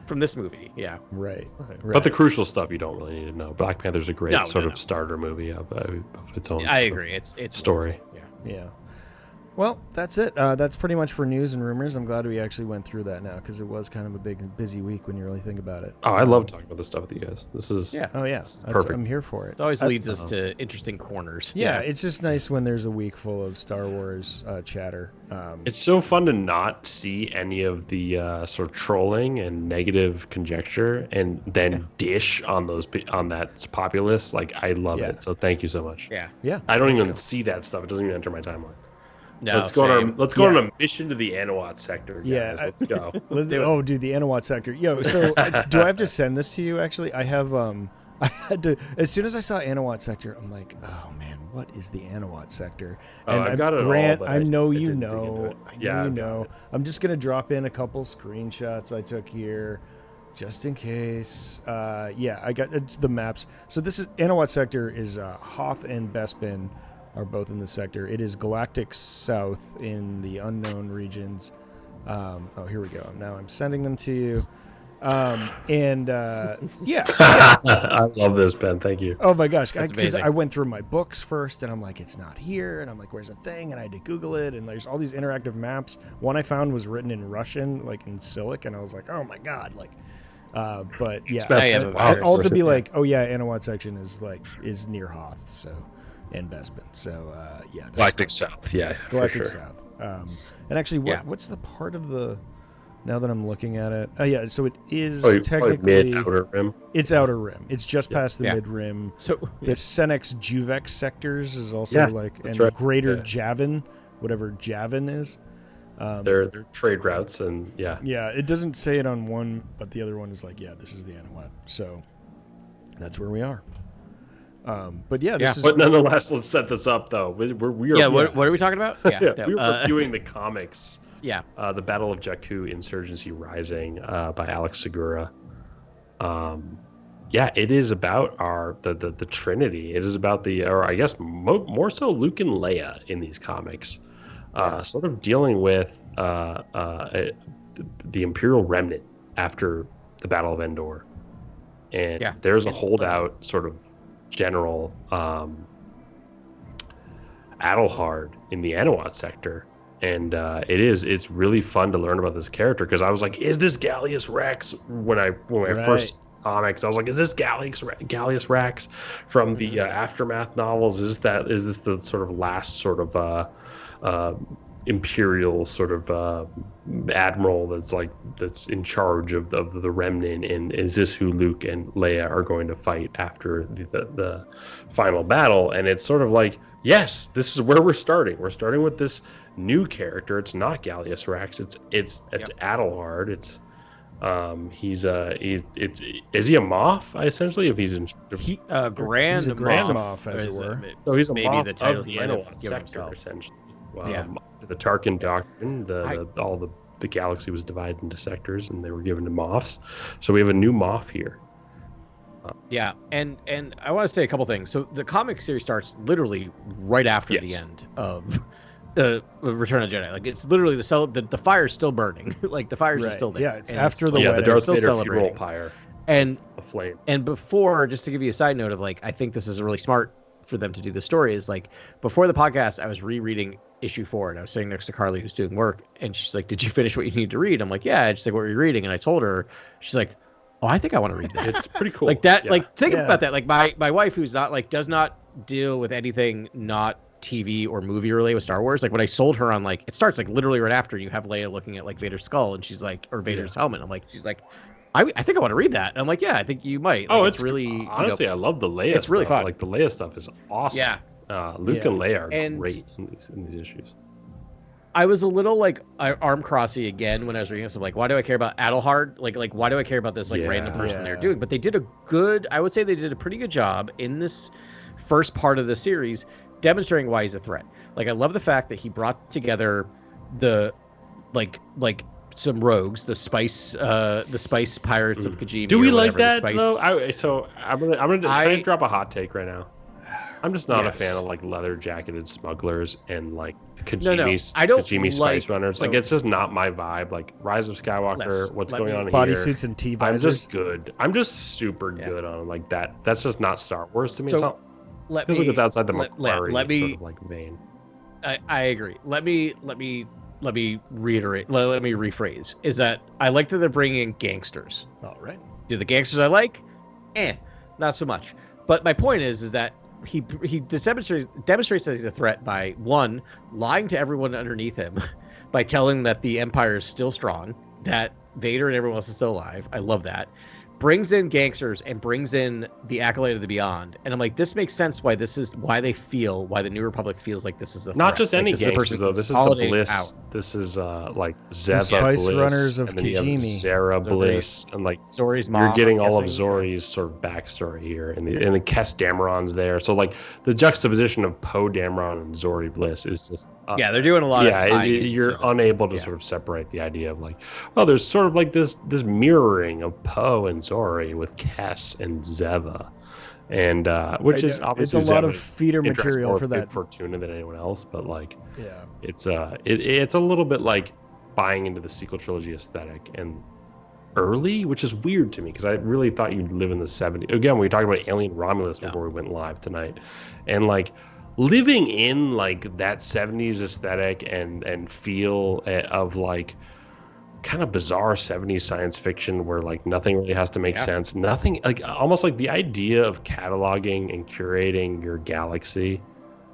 from this movie. Yeah. Right. But the crucial stuff you don't really need to know. Black Panther's a great of starter movie of its own. I agree. It's story. Yeah. Well, that's it. That's pretty much for news and rumors. I'm glad we actually went through that now because it was kind of a busy week when you really think about it. Oh, I love talking about this stuff with you guys. This is perfect. I'm here for it. It always leads us to interesting corners. Yeah, it's just nice when there's a week full of Star Wars chatter. It's so fun to not see any of the sort of trolling and negative conjecture, and then dish on that populace. Like I love it. So thank you so much. Yeah. I don't even see that stuff. It doesn't even enter my timeline. No, let's go on a mission to the Anawat sector. Guys. Yeah, let's go. Dude, the Anawat sector. Yo, so do I have to send this to you? Actually, I have. I had to. As soon as I saw Anawat sector, I'm like, oh man, what is the Anawat sector? And I've got it Grant, all, I know you didn't know. I know you know. I'm just gonna drop in a couple screenshots I took here, just in case. I got the maps. So this is Anawat sector is Hoth and Bespin. Are both in the sector. It is galactic south in the unknown regions. Here we go. Now I'm sending them to you. I love this, Ben. Thank you. Oh my gosh, because I went through my books first, and I'm like, it's not here, and I'm like, where's the thing? And I had to Google it, and there's all these interactive maps. One I found was written in Russian, like in Cyrillic, and I was like, oh my god, like. But yeah, all to be like, oh yeah, Anawat section is near Hoth, so. And Bespin. So, Galactic South. Yeah, Galactic South. And actually, what's the part of the... Now that I'm looking at it... so it is technically... Outer Rim? It's Outer Rim. It's just past the Mid-Rim. So, the Senex Juvex sectors is also Greater Javin, whatever Javin is. They're trade routes, and Yeah, it doesn't say it on one, but the other one is like, this is the Anawat. So, that's where we are. But nonetheless, let's set this up though. We are. What are we talking about? We were reviewing the comics. The Battle of Jakku, Insurgency Rising, by Alex Segura. It is about the Trinity. It is about more so Luke and Leia in these comics, sort of dealing with the Imperial remnant after the Battle of Endor, and Yeah. there's a holdout sort of general Adelhard in the Anawat sector. And it's really fun to learn about this character, because I was like, is this Gallius Rex? When I first comics, I was like, is this Gallius Rex from the Aftermath novels? Is this the sort of last sort of imperial sort of admiral that's in charge of the remnant? And is this who Luke and Leia are going to fight after the final battle? And it's sort of like, yes, this is where we're starting. We're starting with this new character. It's not Gallius Rex. It's Adelhard. It's is he a Moff essentially? If he's in Grand he's a Grand Moff, as it were. So he's a maybe Moff the title of the he might have Anawat given sector, himself. essentially. Yeah. The Tarkin Doctrine, all the galaxy was divided into sectors, and they were given to Moffs. So we have a new Moff here. Yeah, and I want to say a couple things. So the comic series starts literally right after the end of Return of the Jedi. Like, it's literally the fire's still burning. Like, the fire's just still there. Yeah, it's after the wedding. The Darth Vader funeral funeral pyre. And aflame. And before, just to give you a side note of, like, I think this is really smart for them to do the story, is like, before the podcast, I was rereading issue 4, and I was sitting next to Carly, who's doing work, and she's like, did you finish what you need to read? I'm like, yeah. She's like, what were you reading? And I told her. She's like, oh, I think I want to read that. It's pretty cool. Like that, yeah. like, think about that. Like, my wife, who's not, like, does not deal with anything not TV or movie related with Star Wars. Like, when I sold her on, like, it starts like literally right after you have Leia looking at like Vader's skull, and she's like, or Vader's helmet. I'm like, she's like, I think I want to read that. And I'm like, yeah, I think you might. Like, it's really, honestly, I love the Leia. It's really stuff. fun. Like, the Leia stuff is awesome. Yeah. Luke and Leia are great in these issues. I was a little like arm crossy again when I was reading this. I'm like, why do I care about Adelhard? Like why do I care about this like random person they're doing? But they did I would say they did a pretty good job in this first part of the series demonstrating why he's a threat. Like, I love the fact that he brought together the like some rogues, the spice pirates of Kajimi. Do we like that though? I'm gonna drop a hot take right now. I'm just not a fan of like leather jacketed smugglers and like Kajimi spice runners. Like, it's just not my vibe. Like, Rise of Skywalker, what's going on here? Bodysuits and T-visors. I'm just super good on like that. That's just not Star Wars to me. It's not. Like it's outside the McQuarrie sort of like vein. I agree. Let me reiterate. Let me rephrase. Is that I like that they're bringing in gangsters. All right. Do the gangsters I like? Not so much. But my point is that he demonstrates that he's a threat by, one, lying to everyone underneath him by telling that the Empire is still strong, that Vader and everyone else is still alive. I love that. Brings in gangsters and brings in the Acolyte of the Beyond, and I'm like, this makes sense why the New Republic feels like this is a not threat. just any gangsters though. This is the Bliss. Out. This is like Zeva Spice Bliss, Runners of and then you Kajimi. have Zara Bliss, and like Zori's mom. You're getting all of Zori's sort of backstory here, and the Kes Dameron's there. So like the juxtaposition of Poe Dameron and Zori Bliss is just they're doing a lot. You're unable to sort of separate the idea of like, oh, there's sort of like this mirroring of Poe and Zori with Kes and Zeva, and which is obviously it's a lot of feeder material for that Fortuna than anyone else, but like yeah, it's a little bit like buying into the sequel trilogy aesthetic and early, which is weird to me because I really thought you'd live in the 70s. Again, we talked about Alien Romulus before we went live tonight, and like living in like that 70s aesthetic and feel of like kind of bizarre 70s science fiction where like nothing really has to make sense. Nothing, like almost like the idea of cataloging and curating your galaxy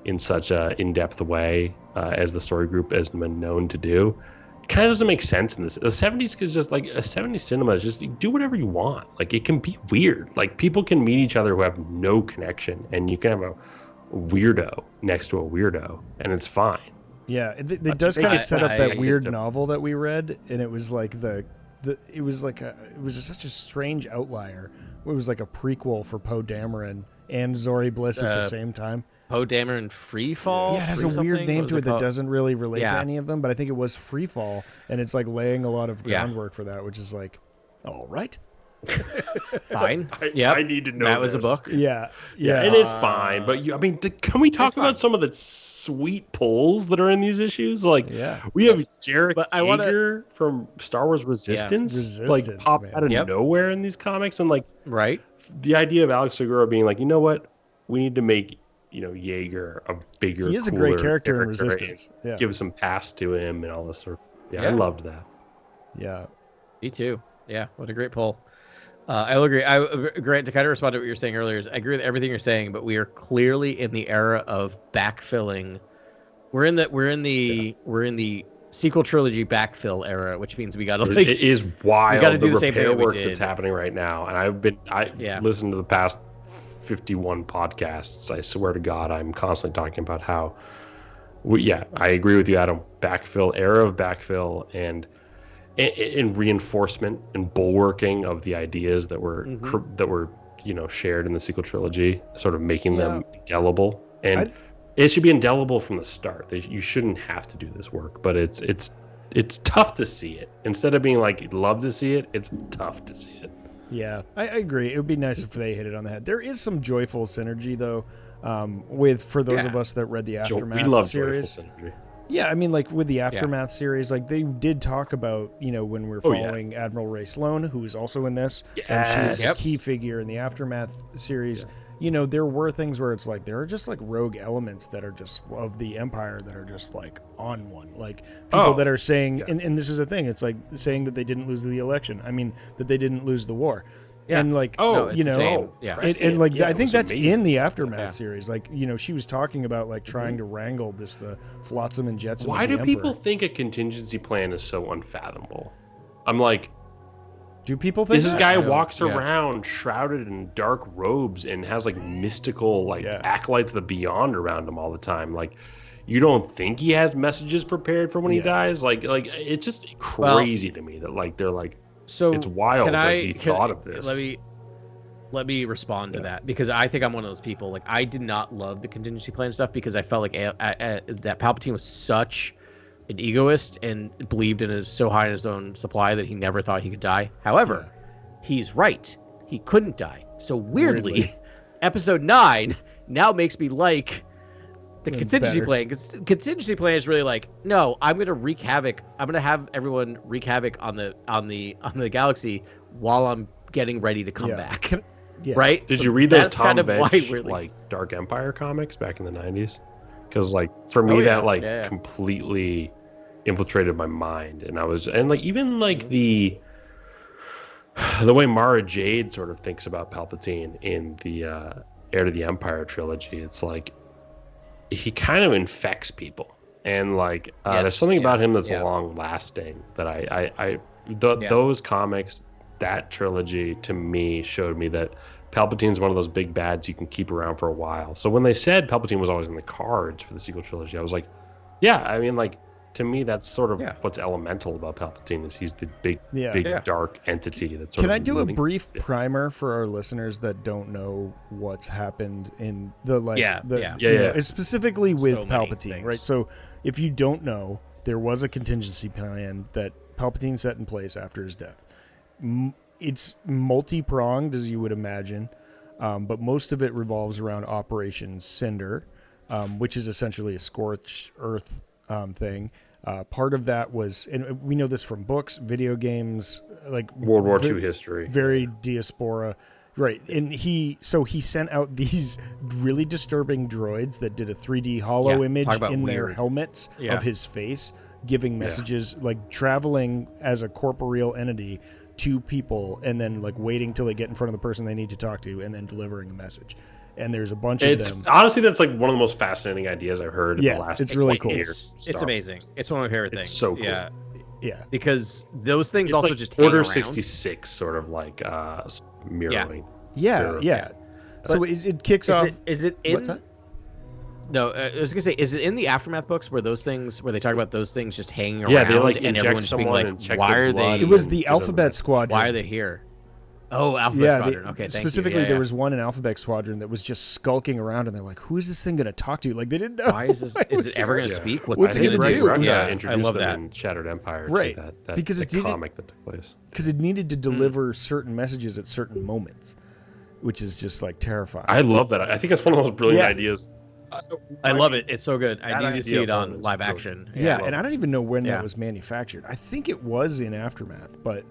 in such a in-depth way as the story group has been known to do. It kind of doesn't make sense in this. The 70s is just like a 70s cinema is just, you do whatever you want. Like, it can be weird. Like, people can meet each other who have no connection, and you can have a weirdo next to a weirdo, and it's fine. Yeah, it does kind of set up that weird novel that we read, and it was like it was such a strange outlier. It was like a prequel for Poe Dameron and Zori Bliss at the same time. Poe Dameron Freefall? Yeah, it has a weird name to it that doesn't really relate to any of them, but I think it was Freefall, and it's like laying a lot of groundwork for that, which is like, all right. Fine. I need to know that was a this. book. Yeah. And it's fine. But I mean, can we talk about some of the sweet pulls that are in these issues? Like, we have Jarek Yeager from Star Wars Resistance, like pop out of nowhere in these comics, and like, the idea of Alex Segura being like, you know what, we need to make Yeager a bigger. He is a great character in Resistance. Give some pass to him and all this sort of. I loved that. Yeah, me too. Yeah, what a great pull. I'll agree. Grant, to kind of respond to what you were saying earlier, I agree with everything you're saying, but we are clearly in the era of backfilling. We're in the sequel trilogy backfill era, which means we got to It is wild. We got to do the same repair thing work that's happening right now, and I listened to the past 51 podcasts. I swear to God, I'm constantly talking about how. I agree with you, Adam. Era of backfill, and in reinforcement and bulwarking of the ideas that were shared in the sequel trilogy, sort of making them indelible. And it should be indelible from the start. You shouldn't have to do this work, but it's tough to see it. Instead of being like love to see it, it's tough to see it. Yeah, I agree. It would be nice if they hit it on the head. There is some joyful synergy though, for those of us that read the Aftermath we love series. Joyful synergy. Yeah, I mean, like with the Aftermath series, like they did talk about, when we're following Admiral Ray Sloan, who is also in this, and she's a key figure in the Aftermath series. There were things where it's like there are just like rogue elements that are just of the Empire that are just like on one, like people that are saying, and this is a thing, it's like saying that they didn't lose the election. I mean, that they didn't lose the war. Yeah. And like, I think that's amazing. In the Aftermath series. Like, she was talking about like trying to wrangle the flotsam and jetsam. Why do people think a contingency plan is so unfathomable? I'm like, do people think this guy walks around shrouded in dark robes and has like mystical acolytes of the beyond around him all the time? Like, you don't think he has messages prepared for when he dies? Like it's just crazy to me that like they're like. So it's wild that he thought of this. Let me respond to that, because I think I'm one of those people. Like, I did not love the contingency plan stuff because I felt like that Palpatine was such an egoist and believed in so high in his own supply that he never thought he could die. However, he's right. He couldn't die. So weirdly, Episode 9 now makes me like the contingency plan, because contingency plan is really like, no, I'm going to wreak havoc. I'm going to have everyone wreak havoc on the galaxy while I'm getting ready to come back. Right? Did you read those Tom Bench like Dark Empire comics back in the 90s? Because like for me that completely infiltrated my mind, and even the way Mara Jade sort of thinks about Palpatine in the Heir to the Empire trilogy. It's like he kind of infects people, and like there's something about him that's long lasting that those comics, that trilogy to me showed me that Palpatine's one of those big bads you can keep around for a while. So when they said Palpatine was always in the cards for the sequel trilogy, I was like, I mean, like, to me that's sort of what's elemental about Palpatine, is he's the big dark entity that's Can I do a brief primer for our listeners that don't know what's happened in the specifically with Palpatine, right? So if you don't know, there was a contingency plan that Palpatine set in place after his death. It's multi-pronged, as you would imagine, but most of it revolves around Operation Cinder, which is essentially a scorched earth thing. Part of that was, and we know this from books, video games, like World War II history, very diaspora, right? And he sent out these really disturbing droids that did a 3D holo image in their helmets of his face, giving messages, like traveling as a corporeal entity to people, and then like waiting till they get in front of the person they need to talk to, and then delivering a message. And there's a bunch of them. Honestly, that's like one of the most fascinating ideas I've heard in the last it's really cool. years. It's amazing. It's one of my favorite things. It's so cool. Yeah. Because those things it's also like just Order hang around. 66 sort of like mirroring. Yeah. So it kicks off. Is it in? What's that? No, I was gonna say, is it in the Aftermath books where they talk about those things just hanging around? Yeah, they like and everyone's being like, and check why their are blood. they? It was the Alphabet Squadron. Why are they here? Oh, Alphabet Squadron. Okay, thank specifically, you. there was one in Alphabet Squadron that was just skulking around, and they're like, "Who is this thing going to talk to?" Like they didn't know. Why is this? Is it ever going to speak? What's it going to Greg do? Rucka I introduced love them that. in Shattered Empire Right. to that Because the comic that took place. Because it needed to deliver certain messages at certain moments, which is just like terrifying. I love that. I think it's one of the most brilliant ideas. I love it. It's so good. I need to see it alone on is live brilliant. action. Yeah, and I don't even know when Yeah. that was manufactured. I think it was in Aftermath, but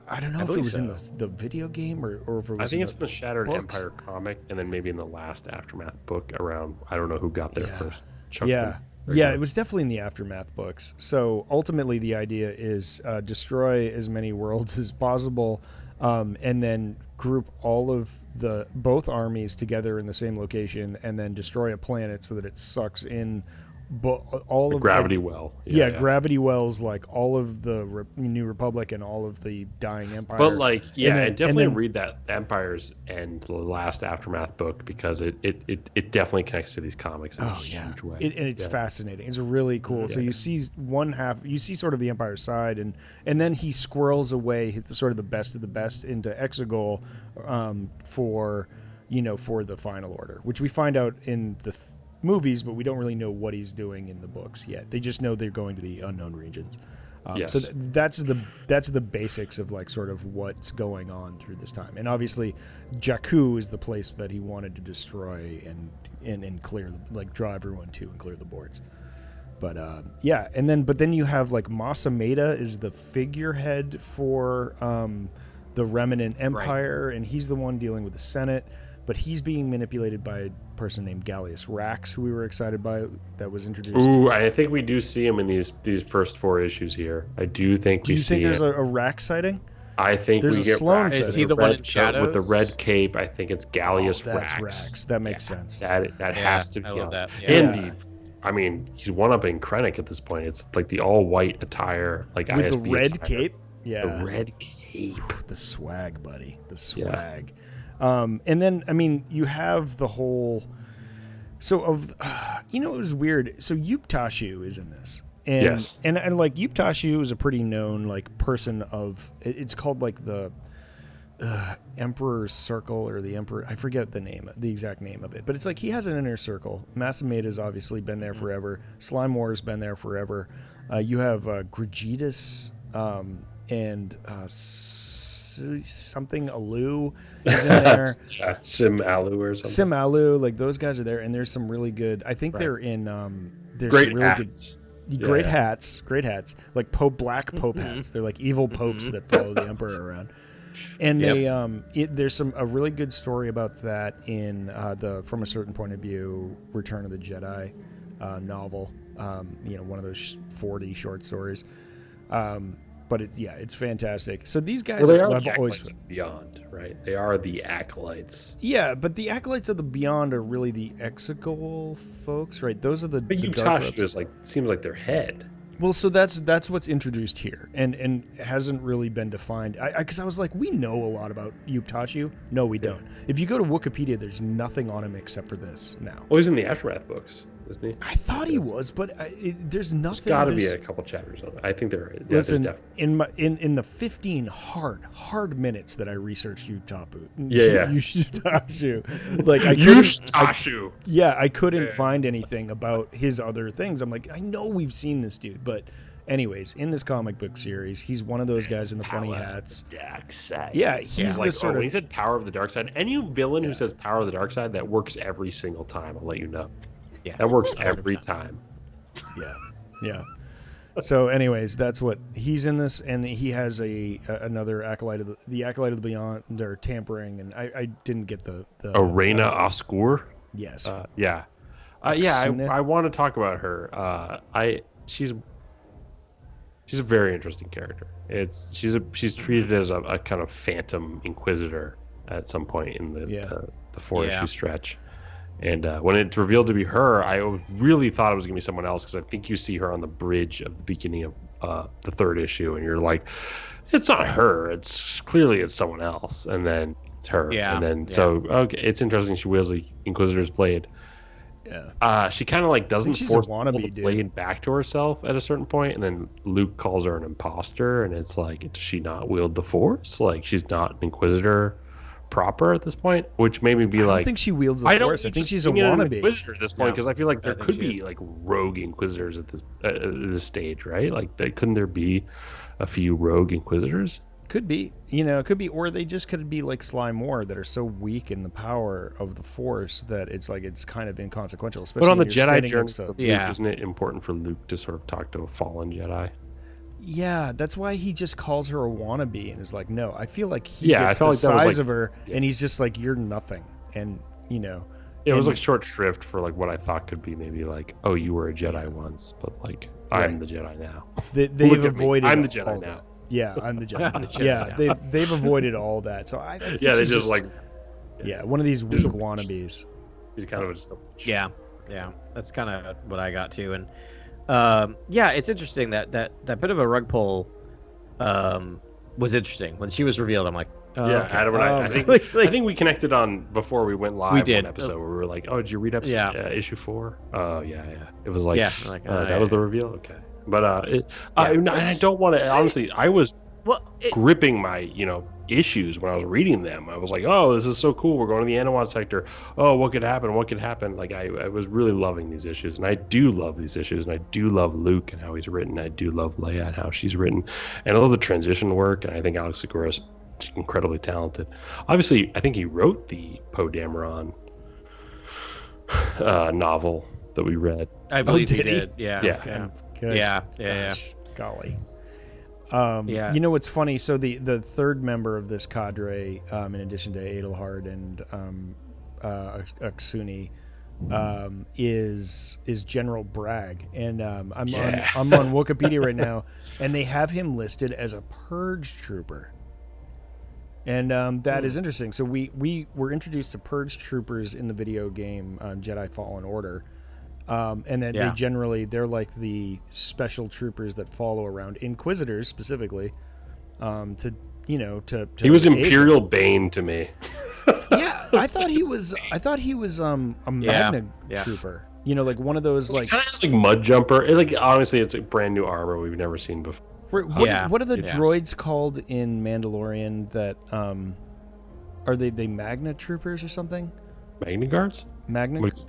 I don't know if it believe was in so. the video game or if it was I think in it's in the Shattered books. Empire comic, and then maybe in the last Aftermath book around. I don't know who got there first. Chuck Yeah. or Yeah, no? it was definitely in the Aftermath books. So ultimately, the idea is destroy as many worlds as possible, and then group all of both armies together in the same location, and then destroy a planet so that it sucks in all of Gravity like, well. Yeah, gravity wells like all of the New Republic and all of the dying Empire. But like, yeah, then- and definitely then- read that Empire's End, the last Aftermath book, because it definitely connects to these comics in a huge way. And it's fascinating. It's really cool. So you see one half, you see sort of the Empire side, and then he squirrels away sort of the best of the best into Exegol for the Final Order, which we find out in the movies, but we don't really know what he's doing in the books yet. They just know they're going to the unknown regions. Yes. So that's the basics of like sort of what's going on through this time. And obviously, Jakku is the place that he wanted to destroy and clear, like draw everyone to and clear the boards. But but then you have like Masameda is the figurehead for the Remnant Empire, and he's the one dealing with the Senate. But he's being manipulated by a person named Gallius Rax, who we were excited by, that was introduced. Ooh, I think we do see him in these first 4 issues here. I do think Do we you see think there's him. a Rax sighting? I think there's we a get Sloan Rax. sighting. Is he the one in coat with the Shadows? red cape? I think it's Gallius That's Rax. Rax. That makes sense. That has to be. I love him. that. And Yeah. I mean, he's one-upping Krennic at this point. It's like the all-white attire, like With the ISB red attire. cape? Yeah. The red cape. The swag, buddy. The swag. And then, I mean, you have the whole... So, it was weird. So, Yuptashu is in this. And, Yes. And like, Yuptashu is a pretty known, like, person of... It's called, like, the Emperor's Circle or the Emperor... I forget the exact name of it. But it's like, he has an inner circle. Masameda's obviously been there forever. Slime War's been there forever. You have Grigitas and... something Alu is in there. Sim Alu or something. Sim Alu, like those guys are there, and there's some really good. I think they're in. There's Great some really hats. good, great hats, like black Pope hats. They're like evil popes that follow the Emperor around. And there's a really good story about that in the From a Certain Point of View, Return of the Jedi novel. One of those 40 short stories. But it's fantastic. So these guys Well, they are have the always acolytes of Beyond, right? They are the acolytes. Yeah, but the acolytes of the Beyond are really the Exegol folks, right? Those are the. But the Dark Yuptashu Robes. is seems like their head. Well, so that's what's introduced here, and hasn't really been defined. Because I was like, we know a lot about Yuptashu. No, we don't. If you go to Wikipedia, there's nothing on him except for this now. Well, he's in the Aftermath books, isn't he? I thought he was, but there's nothing. There's got to be a couple chapters on it. I think there is. Listen, definitely. in the 15 hard minutes that I researched Yuptashu, like I couldn't, Yuptashu. I couldn't find anything about his other things. I'm like, I know we've seen this dude, but anyways, in this comic book series, he's one of those guys in the funny hats. Dark side. Yeah, he's like, this sort when of. he said power of the dark side, any villain who says power of the dark side, that works every single time. I'll let you know. Yeah, That works 100%. every time. Yeah. So, anyways, that's what he's in this, and he has another acolyte of the acolyte of the Beyond. They're tampering, and I didn't get the Arena Oscur. Yes. I want to talk about her. She's a very interesting character. She's treated as a kind of phantom inquisitor at some point in the 4-issue stretch. And when it's revealed to be her, I really thought it was going to be someone else, because I think you see her on the bridge of the beginning of the 3rd issue, and you're like, it's not her. It's clearly someone else, and then it's her. Yeah. And then so okay, it's interesting. She wields the Inquisitor's blade. She kind of like doesn't she's force a wannabe, the blade back to herself at a certain point, and then Luke calls her an imposter, and it's like, does she not wield the Force? Like, she's not an Inquisitor proper at this point, which made me be like, I don't think she wields the Force. I think she's a wannabe Inquisitor at this point, because I feel like there could be like rogue Inquisitors at this stage, right? Like, couldn't there be a few rogue Inquisitors? Could be, it could be, or they just could be like Sly Moore that are so weak in the power of the Force that it's like it's kind of inconsequential. Especially but on the Jedi journey, Luke, isn't it important for Luke to sort of talk to a fallen Jedi? Yeah, that's why he just calls her a wannabe and is like, no, I feel like he Yeah, gets I the felt like that was size like- of her, and he's just like, you're nothing, and It was like short shrift for like what I thought could be maybe like, oh, you were a Jedi once, but like I'm the Jedi now. They've avoided. I'm the Jedi all now. that. Yeah, I'm the Jedi. I'm the Jedi yeah, now. they've avoided all that. So I think Yeah, they she's just like one of these weak wannabes. he's kind of just Yeah, that's kind of what I got to, and it's interesting that bit of a rug pull was interesting when she was revealed. I'm like, yeah, okay. Adam and I think I think we connected on before we went live. We did. One episode where we were like, oh, did you read issue 4? Oh yeah. It was like, that was the reveal. Okay, but I don't want to honestly. I was gripping my issues when I was reading them. I was like, oh, this is so cool. We're going to the Anawan sector. Oh, what could happen? What could happen? Like I was really loving these issues, and I do love these issues, and I do love Luke and how he's written. I do love Leia and how she's written, and I love the transition work. And I think Alex Seguros is incredibly talented. Obviously, I think he wrote the Poe Dameron novel that we read. I believe did he he? did. Yeah. Yeah. Okay. Good. Yeah. Gosh, golly. What's funny? So the third member of this cadre, in addition to Adelhard and Aksuni, is General Bragg, and I'm on Wikipedia right now, and they have him listed as a purge trooper, and that is interesting. So we were introduced to purge troopers in the video game Jedi Fallen Order. And then they're like the special troopers that follow around Inquisitors specifically, to He was Imperial Bane to me. Yeah, I thought he was a Magna trooper. Like one of those like kind of has like mud jumper. Honestly, it's a brand new armor we've never seen before. What are the droids called in Mandalorian that are they Magna troopers or something? Magna Guards?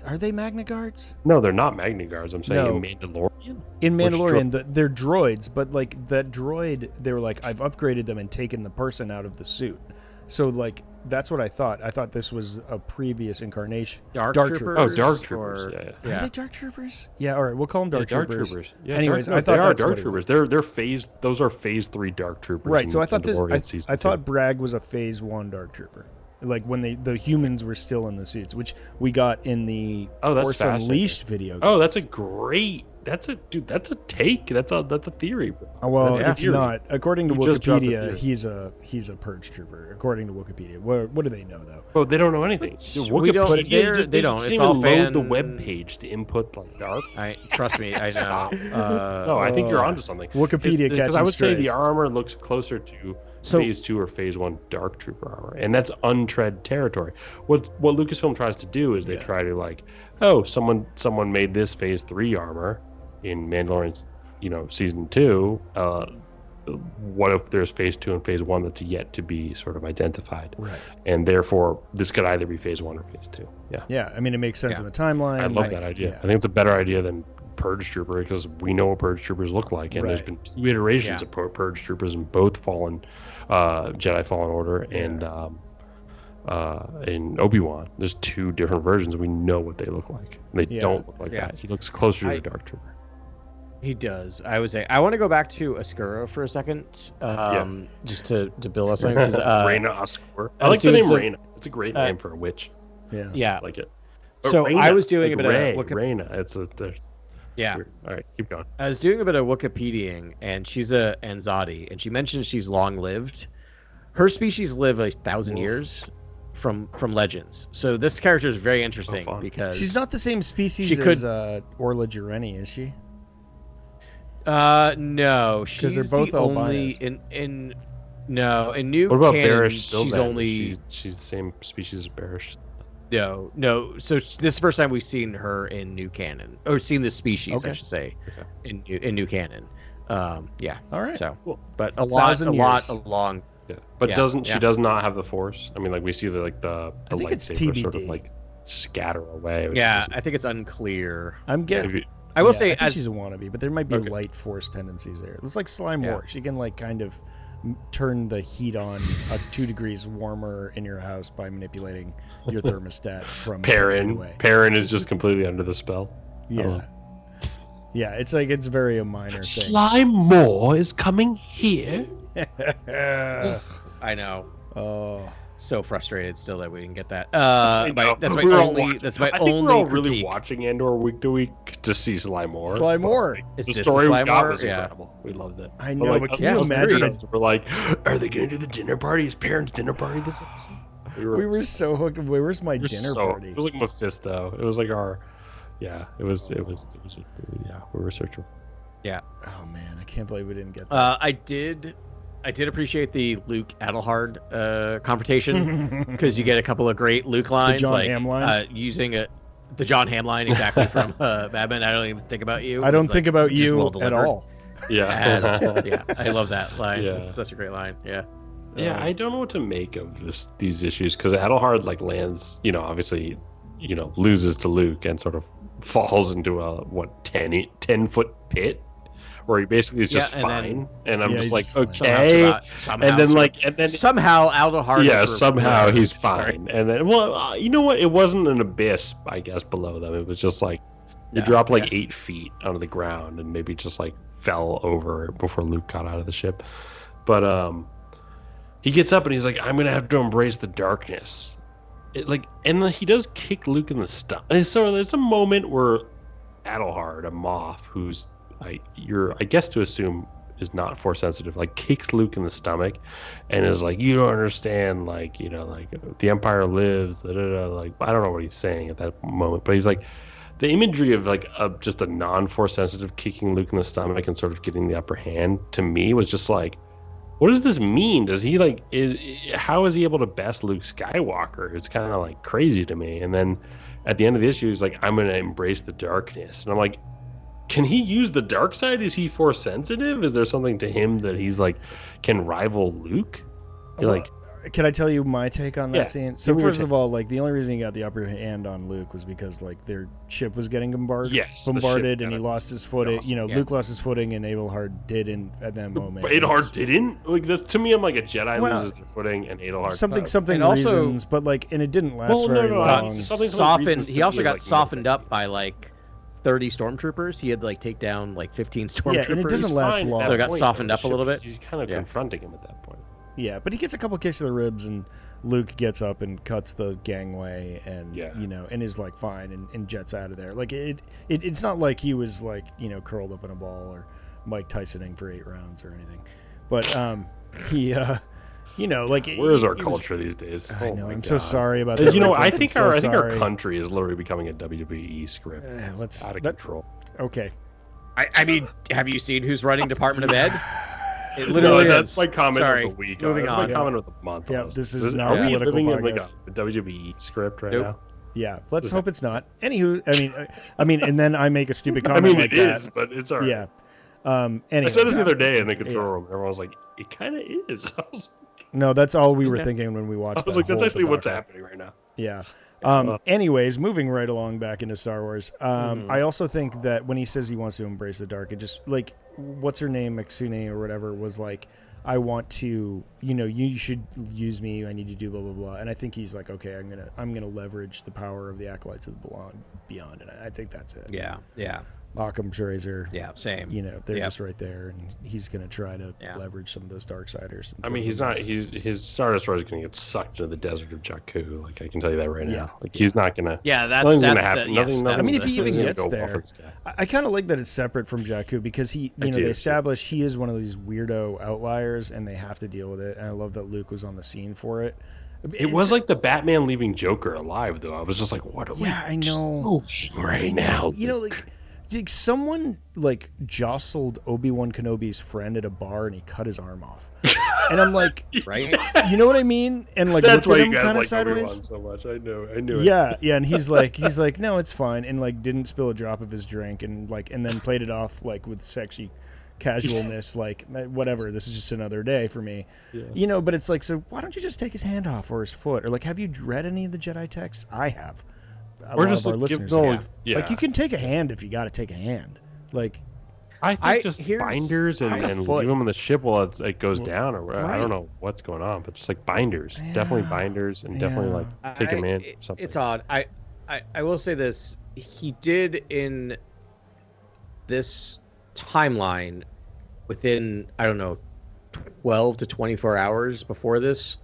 Are they Magna Guards? No, they're not Magna Guards. I'm saying in Mandalorian. In Mandalorian, they're droids, but like that droid, they were like, I've upgraded them and taken the person out of the suit. So like that's what I thought. I thought this was a previous incarnation. Dark troopers? Oh, Dark Troopers. Yeah. Are they Dark Troopers? Yeah. All right, we'll call them Dark Troopers. Yeah. Anyways, I thought they are that's Dark what Troopers. They're phase. Those are Phase 3 Dark Troopers. Right. So I thought I thought Bragg was a Phase 1 Dark Trooper. Like when the humans were still in the suits, which we got in the Force Unleashed video game. Oh, that's a take. That's a theory, bro. Well, it's not. According to Wikipedia, he's a purge trooper. According to Wikipedia, what do they know though? Oh, they don't know anything. Wikipedia they don't. It's even all load the web page to input like dark. Trust me, I know. No, I think you're onto something. Wikipedia because I would say the strays. armor looks closer to Phase 2 or Phase 1 Dark Trooper armor, and that's untread territory. What Lucasfilm tries to do is they try to like, oh, someone made this Phase 3 armor in Mandalorian, Season 2. What if there's Phase 2 and Phase 1 that's yet to be sort of identified? Right. And therefore, this could either be Phase 1 or Phase 2. Yeah. Yeah, I mean, it makes sense in the timeline. I love that idea. I think it's a better idea than Purge Trooper because we know what Purge Troopers look like, and there's been 2 iterations of Purge Troopers in both Jedi Fallen Order and in Obi-Wan. There's 2 different versions. We know what they look like. They don't look like that. He looks closer to the Dark Trooper. He does. I would say I want to go back to Oscuro for a second, just to build us on because Reyna Oscuro. I like the name Reyna. It's a great name for a witch. Yeah, I like it. But so Reyna, I was doing like a bit of Reyna. Yeah. All right, keep going. I was doing a bit of Wikipediaing, and she's a Anzadi, and she mentioned she's long-lived. Her species live 1,000 years from Legends. So this character is very interesting because she's not the same species as Orla Jareni, is she? No, she's they're both the only in new what about canon, Barish she's only she's the same species as Barish. No. So this is the first time we've seen her in new canon, or seen this species, I should say, in new canon. Yeah. All right. So, Cool. but a 1,000 lot years. along. Yeah. But Yeah. she does not have the Force? I mean, like we see the I think it's lightsaber sort of TBD. like scatter away. which Yeah, is- I think it's unclear. I'm getting. maybe- I will Yeah, say, I think as she's a wannabe, but there might be Okay. light force tendencies there. It's like Slime Yeah. War. She can like kind of turn the heat on 2 degrees warmer in your house by manipulating your thermostat from 10 feet Perrin. away. Perrin is just completely under the spell. Yeah. Yeah, it's like it's very a minor thing. Slime Moore is coming here. I know. Oh, So frustrated still that we didn't get that. I know. That's my We're all only. watching- That's my I think only we're all really critique. watching Andor week to week to see Slime Moore. Slime Moore. Is The this story we Slime got Moore? was Yeah. incredible. We loved it. I know, but can you us imagine nerds We're like, are they going to do the dinner party? Is Perrin's dinner party this episode? we were so hooked. Where's my dinner party? It was like Mephisto. It was like our, yeah. It was yeah. We were searching. Yeah. Oh man, I can't believe we didn't get that. I did appreciate the Luke Adelhard confrontation because you get a couple of great Luke lines, John like Hamm line? Using the John Hamm line exactly from Batman. I don't even think about you. I don't It's think like, about just you well at delivered. all. Yeah. Yeah, I love that line. Yeah. It's such a great line. Yeah. Yeah, I don't know what to make of these issues because Adelhard like lands, obviously, loses to Luke and sort of falls into a 10-foot pit where he basically is just Yeah, and then- fine. And I'm Yeah, just he's like, just fine. okay. Somehow And then somehow Adelhard. yeah, is somehow removed. he's Sorry. fine. And then, well, you know what? It wasn't an abyss, I guess, below them. It was just like you Yeah, dropped like yeah. 8 feet onto the ground and maybe just like fell over before Luke got out of the ship. But he gets up and he's like, I'm gonna have to embrace the darkness. And then he does kick Luke in the stomach. So there's a moment where Adelhard, a moth, who's I guess to assume is not force sensitive, like kicks Luke in the stomach and is like, you don't understand, like the Empire lives, like I don't know what he's saying at that moment, but he's like the imagery of like just a non-force sensitive kicking Luke in the stomach and sort of getting the upper hand to me was just like, what does this mean? Does he how is he able to best Luke Skywalker? It's kind of like crazy to me. And then at the end of the issue, he's like, I'm going to embrace the darkness. And I'm like, can he use the dark side? Is he force sensitive? Is there something to him that he's like, can rival Luke? You're Can I tell you my take on that Yeah, scene? So give me your first of take. all, like the only reason he got the upper hand on Luke was because like their ship was getting bombarded, Yes, the ship and he got lost his footing. lost. You know, Yeah. Luke lost his footing, and Adelhard did at that moment. But Adelhard didn't? Like, this, to me, I'm like a Jedi Well, loses their footing and Adelhard something And also- reasons, but like, and it didn't last Well, no, very no, long. something Softened. reasons He to also me is, got like, softened more- up by like 30 stormtroopers. He had to like take down like 15 stormtroopers. Yeah, and it doesn't last Fine at long. that So it got point, softened though. up a little bit. He's kind of Yeah. confronting him at that point. Yeah, but he gets a couple kicks to the ribs, and Luke gets up and cuts the gangway, and Yeah. and is like fine and jets out of there. Like it's not like he was like curled up in a ball or Mike Tysoning for 8 rounds or anything, but he like Where is our it was- culture these days? I Oh know. my I'm so God. sorry about that. You know, my I friends. think I'm our so sorry. country is literally becoming a WWE script. It's out of control. Okay. I mean, have you seen who's running Department of Ed? It No, literally that's is. my comment Sorry. of the week. Moving That's on. my comment of the month. Yeah, almost. this is not Are a we political living in like podcast. a WWE script right Nope. now? Yeah. Let's hope it's not. Anywho, I mean, and then I make a stupid I comment mean, like it that. is, but it's all right. Yeah. I Anyways, said it the other day in the control room. Everyone was like, "It kind of is." I was no, that's all we were thinking when we watched. like, that "That's whole actually what's debacle. happening right now." Yeah. Anyways, moving right along back into Star Wars. I also think that when he says he wants to embrace the dark, it just like what's her name, Maxune or whatever, was like, I want to, you should use me. I need to do blah blah blah. And I think he's like, okay, I'm gonna leverage the power of the acolytes of the beyond, and I think that's it. Yeah. Occam's razor. Yeah. Same. They're Yep. just right there, and he's gonna try to Yeah. leverage some of those darksiders. I mean, he's not. His Star Destroyer is going to get sucked into the desert of Jakku. Like I can tell you that right Yeah. now. Like he's not going to. Yeah. Nothing's going to That's happen. yes, Nothing. that's I mean, if the- he even nothing's gets gonna go there, well for Jakku. I kind of like that it's separate from Jakku because he, I do, they too. established he is one of these weirdo outliers, and they have to deal with it. And I love that Luke was on the scene for it. It was like the Batman leaving Joker alive, though. I was just like, "What are we I know. doing right now?" Like someone like jostled Obi-Wan Kenobi's friend at a bar, and he cut his arm off. And I'm like, right? you know what I mean? And like That's why looked at you him guys kind of like sideways. Obi-Wan so much. I knew it. Yeah, and he's like, no, it's fine, and like didn't spill a drop of his drink, and then played it off like with sexy casualness, like whatever. This is just another day for me, But it's like, so why don't you just take his hand off or his foot, or like, have you read any of the Jedi texts? I have. A lot of our listeners have. Like, you can take a hand if you got to take a hand, like. I think just binders and leave them on the ship while it goes down, or whatever. I don't know what's going on, but just like binders, definitely binders, and definitely like take him in. Something. It's odd. I will say this: he did in this timeline within 12 to 24 hours before this,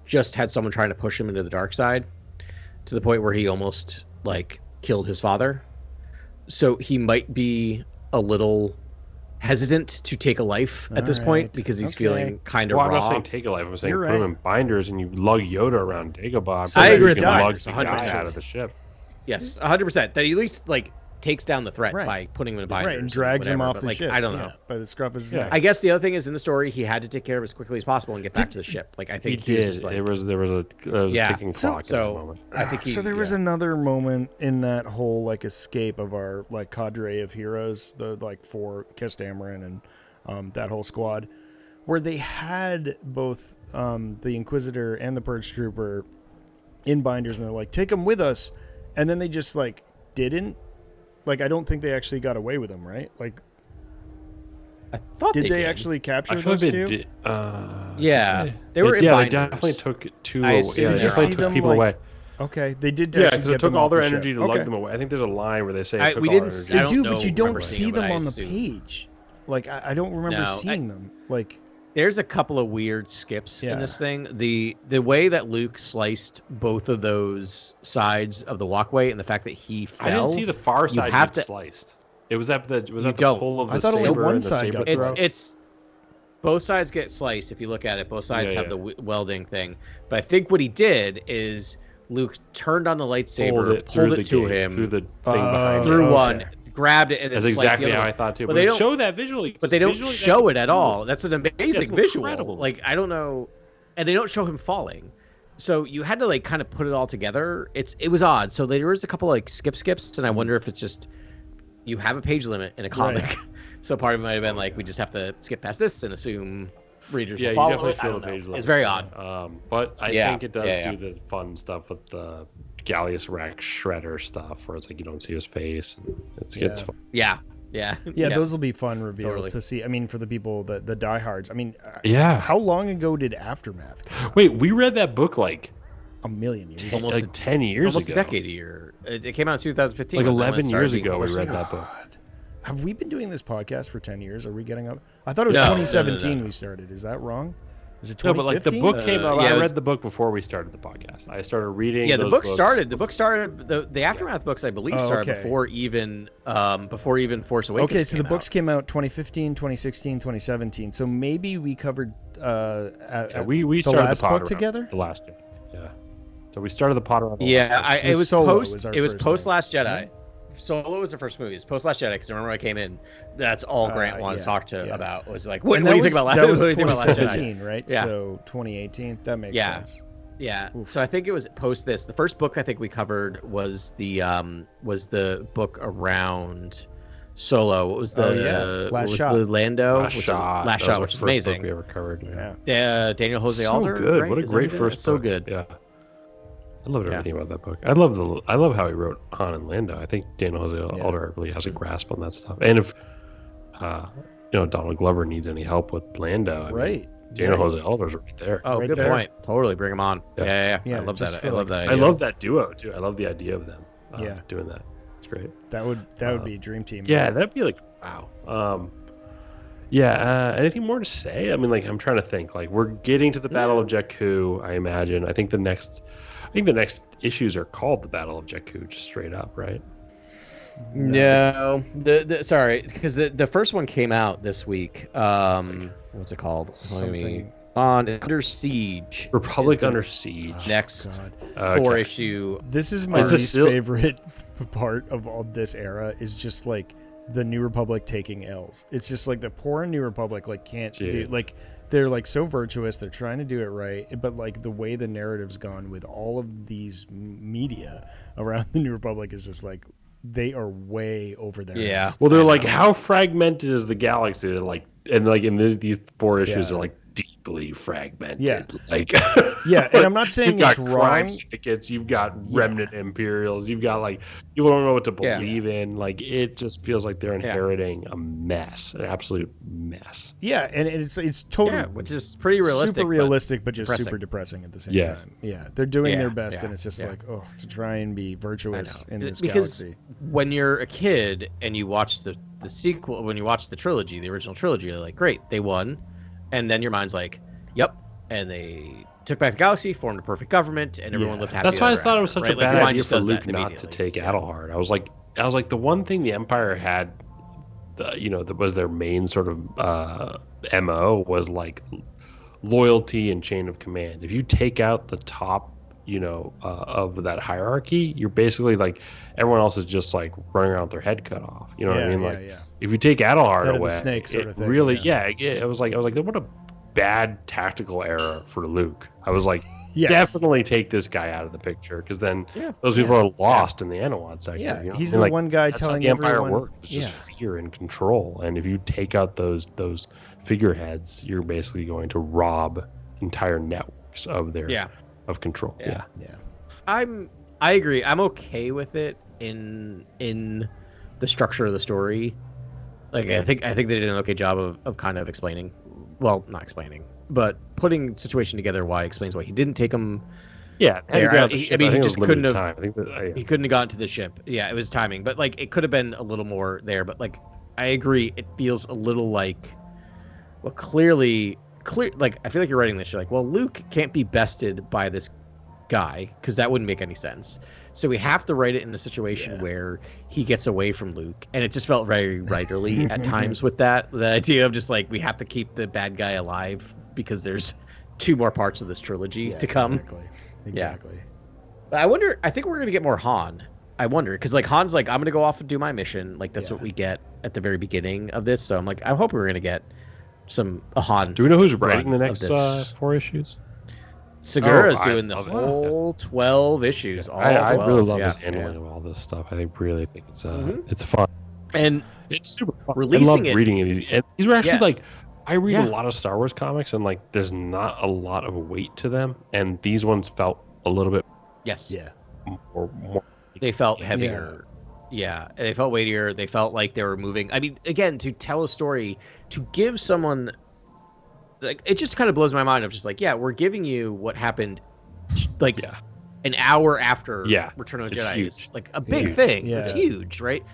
just had someone trying to push him into the dark side, to the point where he almost like killed his father. So he might be a little hesitant to take a life at this point because he's feeling kind of raw. I'm not saying take a life. I'm saying put him in binders and you lug Yoda around Dagobah. So I agree. You can lug the guy out of the ship. Yes, 100%. That he at least like takes down the threat by putting him in binders, and drags him off the ship. I don't know, by the scruff of his neck. I guess the other thing is, in the story, he had to take care of it as quickly as possible and get back to the ship. Like I think he did. Just, like, there was a ticking clock. So at that moment. I think there was another moment in that whole like escape of our like cadre of heroes, the like 4 Kiss Dameron and that whole squad, where they had both the Inquisitor and the Purge Trooper in binders, and they're like, take them with us, and then they just like didn't. Like, I don't think they actually got away with them, right? Like, I thought did they actually capture those two? Yeah, they were in binders. They definitely took 2 away. Did you see them people away? Okay, they did. Yeah, because it took all their energy to lug them away. I think there's a line where they say it took all their energy. They do, but you don't see them on the page. Like, I don't remember seeing them. Like, there's a couple of weird skips in this thing. The way that Luke sliced both of those sides of the walkway, and the fact that he fell. I didn't see the far side get sliced. It was at the pull of the saber. I thought only one side got thrust. It's both sides get sliced if you look at it. Both sides have the welding thing. But I think what he did is Luke turned on the lightsaber, pulled it to him through the thing behind through one. Grabbed it and then that's exactly the other how I thought too. But they don't show that visually. But they don't show it at all. That's an amazing visual. Incredible. Like, I don't know, and they don't show him falling. So you had to like kind of put it all together. It was odd. So there was a couple like skips, and I wonder if it's just you have a page limit in a comic. Right. So part of it might have been like we just have to skip past this and assume readers will follow. You definitely feel the page limit. It's very odd. But I think it does do the fun stuff with the Gallius Rex Shredder stuff, where it's like you don't see his face. And it's fun. Yeah. Those will be fun reveals to see. I mean, for the people, the diehards. I mean, how long ago did Aftermath come out? Wait, we read that book like a million years, almost like 10 years almost ago, a decade a year. It came out in 2015, like 11 years ago. We read that book. Have we been doing this podcast for 10 years? Are we getting up? I thought it was 2017 we started. Is that wrong? Is it 2015? No, but like the book came out. I read the book before we started the podcast. I started reading. Yeah, the book started. The Aftermath books, I believe, started before even Force Awakens. Okay, so the books came out 2015, 2016, 2017. So maybe we covered we started the last book together. The last Jedi. Yeah. So we started the Potter. It was post. It was post thing. Last Jedi. Mm-hmm. Solo was the first movie. It's post Last Jedi because I remember when I came in, that's all Grant wanted to talk about was like, what do you think about Last Jedi? That was 2017, right? Yeah. So 2018, that makes sense. Yeah. Oof. So I think it was post this. The first book I think we covered was the book around Solo. What was the Last Shot. The Lando? Last Shot, which is amazing. We ever covered. Daniel Jose Alder. So good. Right? What a great first book. So good. Yeah. I loved everything about that book. I love how he wrote Han and Lando. I think Daniel Jose Alder really has a grasp on that stuff. And if Donald Glover needs any help with Lando, Daniel Jose Alder's right there. Oh, good point. Totally, bring him on. Yeah. I love that. I love that duo too. I love the idea of them doing that. It's great. That would be a dream team. Yeah, that'd be like wow. Anything more to say? I mean, like I'm trying to think. Like we're getting to the Battle of Jakku. I imagine. I think the next issues are called the Battle of Jakku, just straight up, right? No, sorry, because the first one came out this week. What's it called? Under Siege. Republic Under Siege. Next 4-issue. This is my least favorite part of all this era. Is just like the New Republic taking L's. It's just like the poor New Republic can't do like. they're like so virtuous. They're trying to do it right, but like the way the narrative's gone with all of these media around the New Republic is just like they are way over their heads. Well, they're like, how fragmented is the galaxy? They're like, and like in these 4 issues are like deeply fragmented. Yeah. Like, yeah, and I'm not saying you've it's got crime wrong. syndicates, you've got remnant Imperials, you've got like people don't know what to believe in. Like, it just feels like they're inheriting a mess, an absolute mess. Yeah, and it's totally which is pretty realistic, super realistic, but just depressing. super depressing at the same time. Yeah, they're doing their best, and it's just like to try and be virtuous in this galaxy. When you're a kid and you watch the sequel, when you watch the trilogy, the original trilogy, you're like, great, they won. And then your mind's like, yep. And they took back the galaxy, formed a perfect government, and everyone lived happy. That's why I thought it was such a bad idea for does Luke not to take Alderaan. I was like, the one thing the Empire had, that was their main sort of MO was like loyalty and chain of command. If you take out the top, of that hierarchy, you're basically like everyone else is just like running around with their head cut off. You know what I mean? Like if you take Alderaan away, the snake sort of thing, really, it was like what a bad tactical error for Luke. I was like, definitely take this guy out of the picture because then those people are lost in the Anawan sector. Yeah, you know? he's the one guy telling everyone. That's how the everyone. Empire works. It's just fear and control. And if you take out those figureheads, you're basically going to rob entire networks of their of control. Yeah. I agree. I'm okay with it in the structure of the story. Like I think they did an okay job of kind of explaining. Well, not explaining, but putting situation together why explains why he didn't take him. Yeah, he just couldn't have. Time. I think he couldn't have gotten to the ship. Yeah, it was timing, but like it could have been a little more there. But like I agree, it feels a little like, well, clear. Like I feel like you're writing this. You're like, well, Luke can't be bested by this guy because that wouldn't make any sense. So we have to write it in a situation where he gets away from Luke, and it just felt very writerly at times with that. The idea of just like we have to keep the bad guy alive because there's 2 more parts of this trilogy to come. Exactly. But I think we're gonna get more Han. I wonder because like Han's like I'm gonna go off and do my mission. Like that's what we get at the very beginning of this. So I'm like I hope we're gonna get a Han. Do we know who's writing the next 4 issues? Segura's doing the whole 12 issues. I really love his handling of all this stuff. I really think it's fun. And it's super fun. Releasing I love reading these. And these were actually like, I read a lot of Star Wars comics and like there's not a lot of weight to them. And these ones felt a little bit more they felt heavier. Yeah, they felt weightier. They felt like they were moving. I mean, again, to tell a story, to give someone, like, it just kind of blows my mind of just like, we're giving you what happened, like, an hour after Return of the Jedi. Huge. Like a big thing. Yeah. It's huge, right?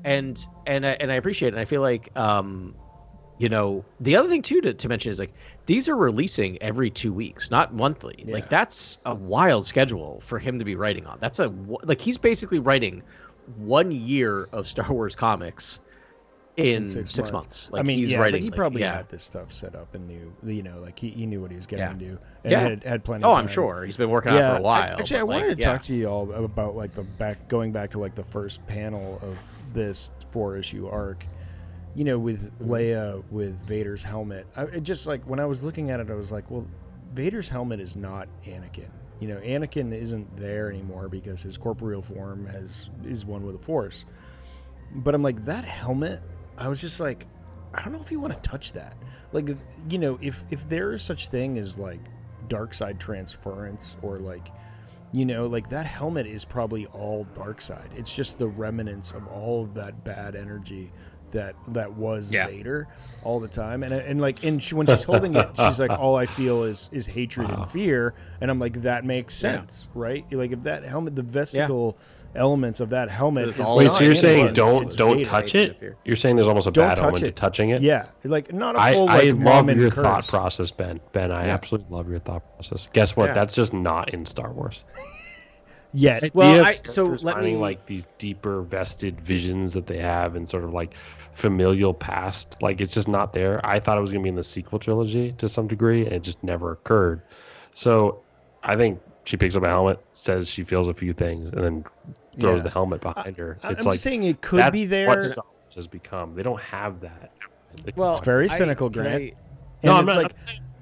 And I appreciate it. And I feel like, the other thing too to mention is like these are releasing every 2 weeks, not monthly. Like that's a wild schedule for him to be writing on. That's he's basically writing 1 year of Star Wars comics in 6 months. Like, I mean, he's writing. But he probably had this stuff set up and knew, like he knew what he was getting into and had plenty. Of time. I'm sure he's been working on it for a while. Actually, I wanted to talk to you all about like going back to like the first panel of this 4-issue arc. With Leia with Vader's helmet. It just like when I was looking at it, I was like, well, Vader's helmet is not Anakin. Anakin isn't there anymore because his corporeal form is one with the Force. But I'm like, that helmet, I was just like, I don't know if you want to touch that. Like, if there is such thing as like dark side transference or like, like that helmet is probably all dark side. It's just the remnants of all of that bad energy that was Vader all the time, and when she's holding it, she's like, all I feel is hatred and fear, and I'm like, that makes sense, right? Like if that helmet, the vestigial elements of that helmet. Wait, so you're saying don't touch it? You're saying there's almost a bad element to touching it? Yeah, like not a full I like mom love your and curse. thought process, Ben. I absolutely love your thought process. Guess what? That's just not in Star Wars. Yes. Well, let me like these deeper vested visions that they have and sort of like familial past. Like it's just not there. I thought it was going to be in the sequel trilogy to some degree, and it just never occurred. So I think she picks up a helmet, says she feels a few things, and then throws the helmet behind her. I'm like, saying it could be there. What Star Wars has become. They don't have that. It's very cynical, Grant. And No, it's like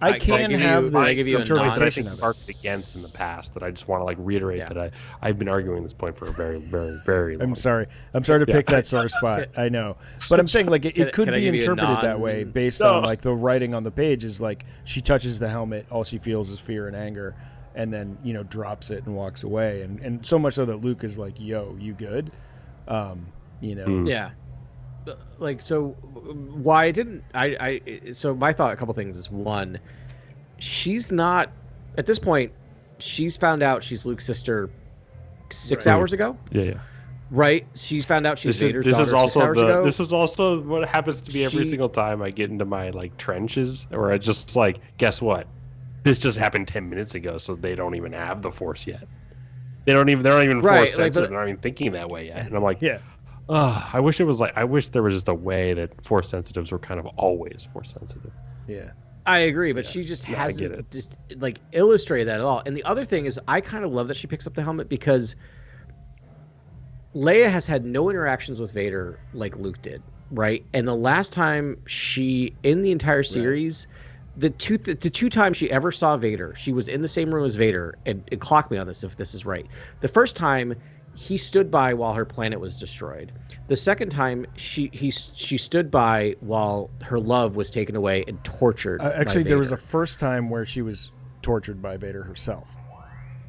I can have this give you a interpretation that I of think argued against in the past that I just want to like reiterate that I've been arguing this point for a very, very, very long time. I'm sorry to pick that sore spot. I know, but I'm saying like it could be interpreted that way based on like the writing on the page is like she touches the helmet, all she feels is fear and anger, and then drops it and walks away, and so much so that Luke is like, "Yo, you good?" Yeah. Like, so why didn't so my thought, a couple things is, one, she's not at this point, she's found out she's Luke's sister 6 hours ago. Yeah. Right? She's found out she's Vader's daughter 6 hours ago. This is also what happens to me every single time I get into my like trenches, where I just like, guess what? This just happened 10 minutes ago, so they don't even have the Force yet. They're not even Force sensitive. They're not even thinking that way yet. And I'm like, I wish there was just a way that Force sensitives were kind of always Force sensitive. Yeah. I agree, but she just hasn't just like illustrated that at all. And the other thing is, I kind of love that she picks up the helmet, because Leia has had no interactions with Vader like Luke did, right? And the last time she, in the entire series, the two times she ever saw Vader, she was in the same room as Vader, and clock me on this if this is right. The first time, he stood by while her planet was destroyed. The second time, she stood by while her love was taken away and tortured. Actually, there was a first time where she was tortured by Vader herself.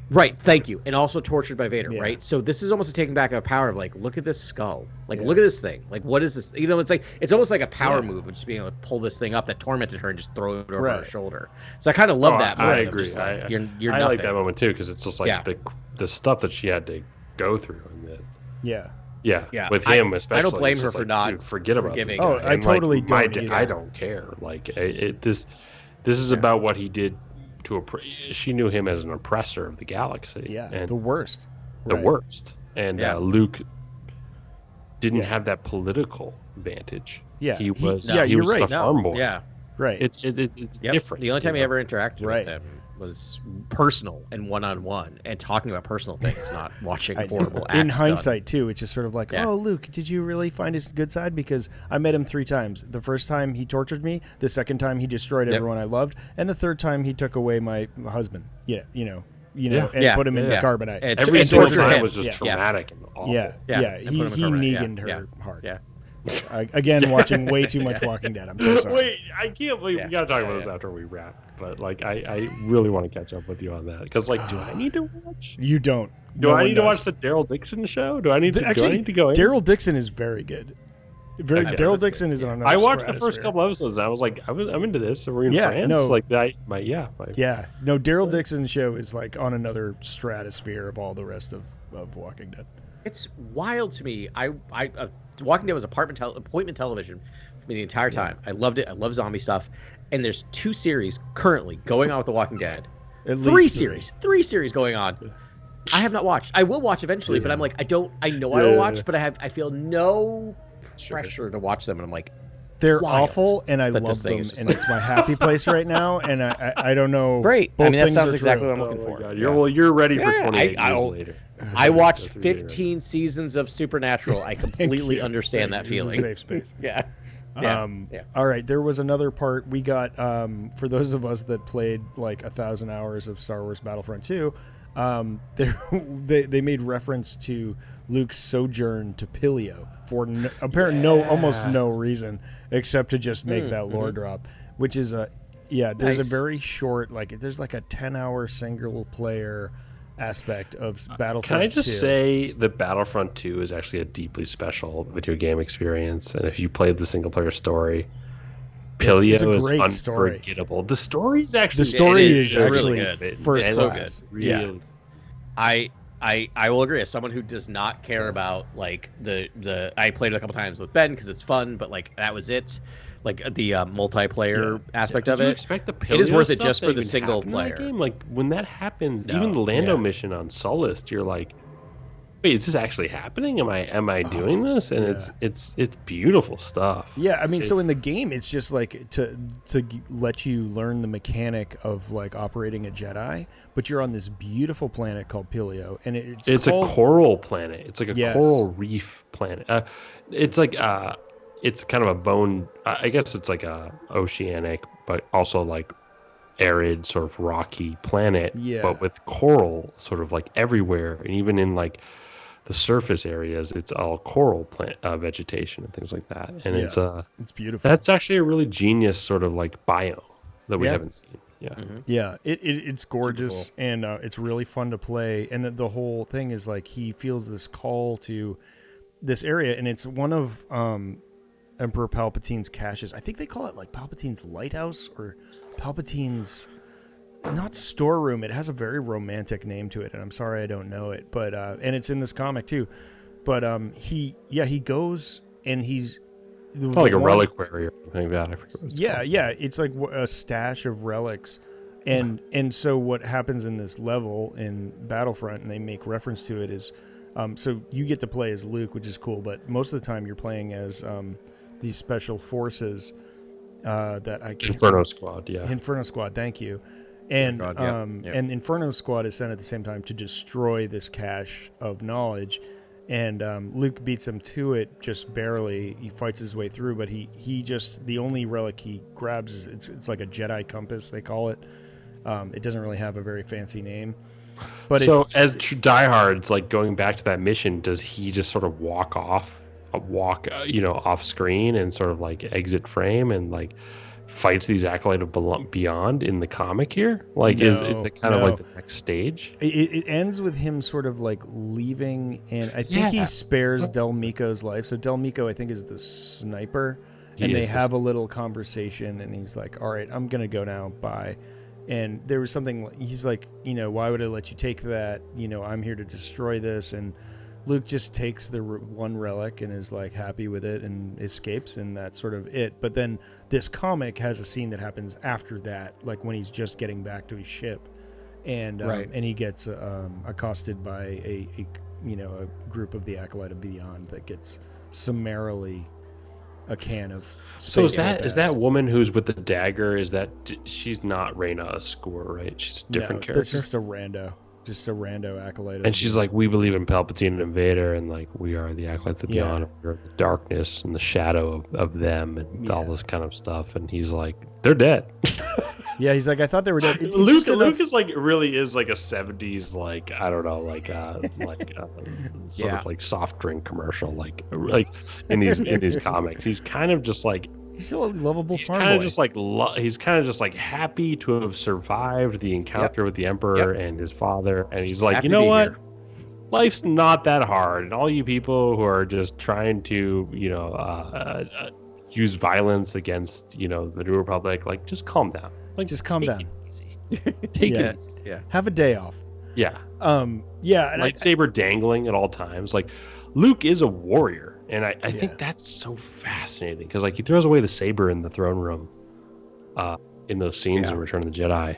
Right, thank you. And also tortured by Vader, right? So this is almost a taking back of power of like, look at this skull. Like, look at this thing. Like, what is this? It's almost like a power move of just being able to pull this thing up that tormented her and just throw it over her shoulder. So I kind of love that moment. I agree. Just like, you're I nothing. like that moment too, because it's just like the stuff that she had to go through. Yeah. With him especially. I don't blame her for not forget about this. Oh, I totally don't. I don't care. Like this is about what he did to she knew him as an oppressor of the galaxy. Yeah, and the worst. The worst. And Luke didn't have that political advantage. Yeah, he was. You're was right. the farm boy. Yeah, right. It's different. The only time he ever interacted with them was personal and one-on-one and talking about personal things, not watching horrible acts in hindsight too. It's just sort of like, oh, Luke, did you really find his good side? Because I met him 3 times. The first time he tortured me, the second time he destroyed everyone I loved, and the third time he took away my husband. And put him in carbonite. Every single time was just traumatic and awful. He Negan'd her hard. Again, watching way too much Walking Dead. I'm so sorry. Wait, I can't believe we gotta talk about this after we wrap. But like, I really want to catch up with you on that, because like, do I need to watch? You don't. Do I need to watch the Daryl Dixon show? Do I need to? Do I need to go in? Daryl Dixon is very good. Daryl Dixon is on. I watched the first couple episodes, and I was like, I'm into this. So we're in France. No, like No, Daryl Dixon's show is like on another stratosphere of all the rest of Walking Dead. It's wild to me. Walking Dead was appointment television for me the entire time. I loved it. I love zombie stuff. And there's 2 series currently going on with The Walking Dead. At least 3 series going on. I have not watched. I will watch eventually, but I'm like, I know I will watch, but I feel no pressure to watch them, and I'm like, they're awful, and I love them, and it's my happy place right now, and I don't know. Great. Both that things sounds are exactly true. what I'm looking for. You're ready for 28 years later. I watched 15 seasons of Supernatural. I completely understand that feeling. Safe space. Yeah. All right. There was another part we got for those of us that played like 1,000 hours of Star Wars Battlefront 2. They made reference to Luke's sojourn to Pilio for almost no reason except to just make that lore drop, which is there's a very short, there's like a 10-hour single player aspect of Battlefront 2. Can I just say that Battlefront 2 is actually a deeply special video game experience, and if you played the single player story, Pilio is unforgettable. Story. The story is actually good. First class. So good. Really. I will agree. As someone who does not care about like the I played it a couple times with Ben because it's fun, but like that was it. Like the multiplayer aspect of it. Expect the it is worth it just for the single player. Game? Like when that happens, even the Lando mission on Sullust, you're like, wait, is this actually happening? Am I doing this? And it's beautiful stuff. Yeah, I mean, so in the game, it's just like to let you learn the mechanic of like operating a Jedi, but you're on this beautiful planet called Pilio, and it's a coral planet. It's like a coral reef planet. It's like it's kind of a bone. I guess it's like a oceanic, but also like arid, sort of rocky planet. Yeah. But with coral, sort of like everywhere, and even in like the surface areas, it's all coral plant vegetation and things like that. And it's beautiful. that's actually a really genius sort of like biome that we haven't seen. Yeah. Yeah, it's gorgeous, and it's really fun to play. And the whole thing is like he feels this call to this area, and it's one of Emperor Palpatine's caches. I think they call it like Palpatine's lighthouse or Palpatine's not storeroom. It has a very romantic name to it, and I'm sorry I don't know it. But and it's in this comic too. But he goes and he's like a reliquary or something like that. I forget what it's called. Yeah, it's like a stash of relics. And so what happens in this level in Battlefront, and they make reference to it, is so you get to play as Luke, which is cool, but most of the time you're playing as these special forces that I can't Inferno Squad, yeah. Inferno Squad, thank you. And and Inferno Squad is sent at the same time to destroy this cache of knowledge. And Luke beats him to it just barely. He fights his way through, but he just, the only relic he grabs is it's like a Jedi compass, they call it. It doesn't really have a very fancy name. But so as diehards, like going back to that mission, does he just sort of walk off screen and sort of like exit frame and like fights these acolyte of beyond in the comic here? Like is it kind of like the next stage? It ends with him sort of like leaving, and I think he spares Del Mico's life. So Del Mico, I think, is the sniper, and they have a little conversation, and he's like, all right, I'm gonna go now, bye. And there was something, he's like, why would I let you take that? I'm here to destroy this. And Luke just takes the one relic and is like happy with it and escapes, and that's sort of it. But then this comic has a scene that happens after that, like when he's just getting back to his ship, and and he gets accosted by a group of the Acolyte of Beyond that gets summarily a can of space. So is that woman who's with the dagger? She's not Reyna Askur, right? She's a different character. That's just a rando acolyte. And she's like, we believe in Palpatine and Vader, and like we are the acolytes of beyond. We're the darkness and the shadow of them, and all this kind of stuff. And he's like, they're dead. Yeah, he's like, I thought they were dead. Luke is like really is like a 70s like I don't know sort of like soft drink commercial like in these comics. He's kind of just like. He's still a lovable farm boy. He's kind of just like happy to have survived the encounter with the Emperor and his father, and he's like, you know what? Here. Life's not that hard, and all you people who are just trying to, use violence against, the New Republic, like just calm down. Like just calm down. Take it easy. Yeah. Have a day off. Yeah. And lightsaber dangling at all times. Like Luke is a warrior. And I think that's so fascinating because like he throws away the saber in the throne room in those scenes in Return of the Jedi.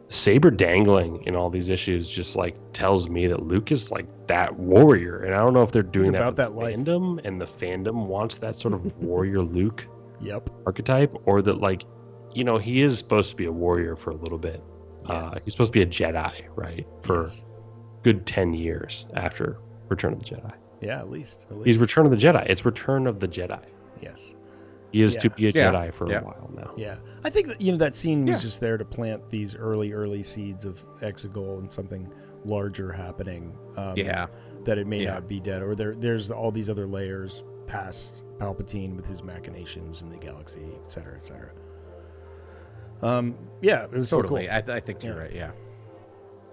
Saber dangling in all these issues just like tells me that Luke is like that warrior. And I don't know if they're doing that with fandom and the fandom wants that sort of warrior Luke archetype, or that like, he is supposed to be a warrior for a little bit. He's supposed to be a Jedi, right? For good 10 years after Return of the Jedi. Yeah, at least. He's Return of the Jedi. It's Return of the Jedi. Yes. He is to be a Jedi for a while now. Yeah. I think that, that scene was just there to plant these early seeds of Exegol and something larger happening. That it may not be dead. Or there's all these other layers past Palpatine with his machinations in the galaxy, et cetera, et cetera. It was totally. So cool. I think you're right, yeah.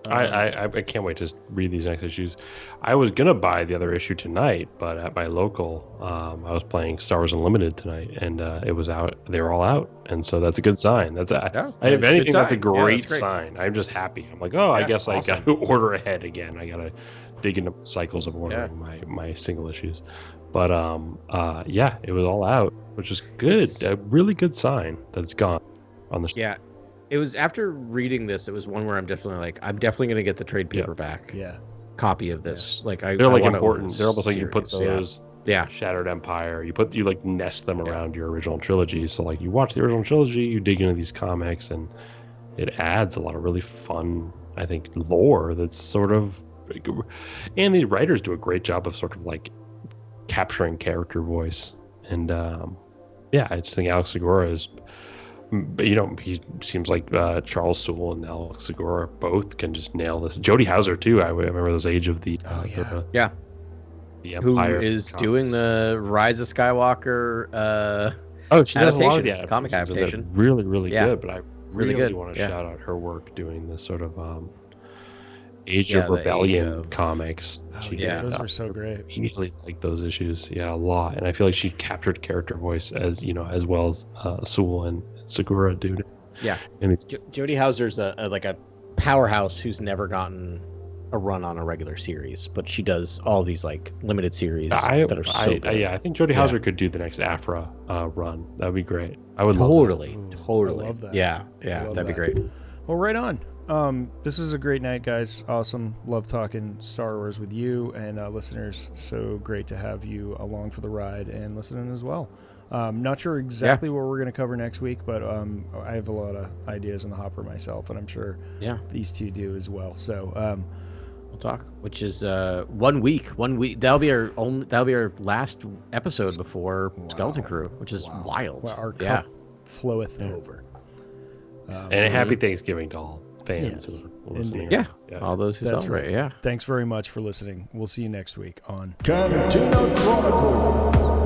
I can't wait to read these next issues. I was gonna buy the other issue tonight, but at my local, I was playing Star Wars Unlimited tonight, and it was out. They were all out, and so that's a good sign. If anything, that's a great sign. I'm just happy. I'm like, I guess awesome. I got to order ahead again. I got to dig into cycles of ordering my single issues, but it was all out, which is good. A really good sign that it's gone on the. Yeah. It was after reading this. It was one where I'm definitely going to get the trade paperback copy of this. Like they're like important. They're almost like you put those Shattered Empire. You like nest them around your original trilogy. So like you watch the original trilogy, you dig into these comics, and it adds a lot of really fun, I think, lore that's sort of. And the writers do a great job of sort of like capturing character voice And yeah, I just think Alex Segura is, he seems like Charles Soule and Alex Segura both can just nail this. Jodie Hauser too. I remember those Age of the the Who Empire is comics. doing the Rise of Skywalker She does a lot of the adaptation, comic adaptation. Really, really Yeah. good. But I Really really good, want to yeah. shout out her work doing this sort of Age Yeah, of the Rebellion Age of- comics. Oh, yeah, those were so I great. immediately like those issues, a lot. And I feel like she captured character voice as well as Sewell and Segura do. Yeah, And it's Jodie Hauser's like a powerhouse who's never gotten a run on a regular series, but she does all these like limited series that are so good. I think Jodie Hauser could do the next Afra run. That'd be great. I would totally, love that. totally. I love that. Yeah, I love that'd be that. great. Well, right on. This was a great night, guys. Awesome. Love talking Star Wars with you and listeners. So great to have you along for the ride and listening as well. Not sure exactly what we're going to cover next week, but I have a lot of ideas in the hopper myself, and I'm sure these two do as well. So we'll talk. Which is 1 week. 1 week. That'll be our last episode before Skeleton Crew, which is wild. Well, our cup floweth over. And a happy Thanksgiving to all fans who are listening. Yeah, all those who That's celebrate. right. Yeah. Thanks very much for listening. We'll see you next week on Cantina Chronicles.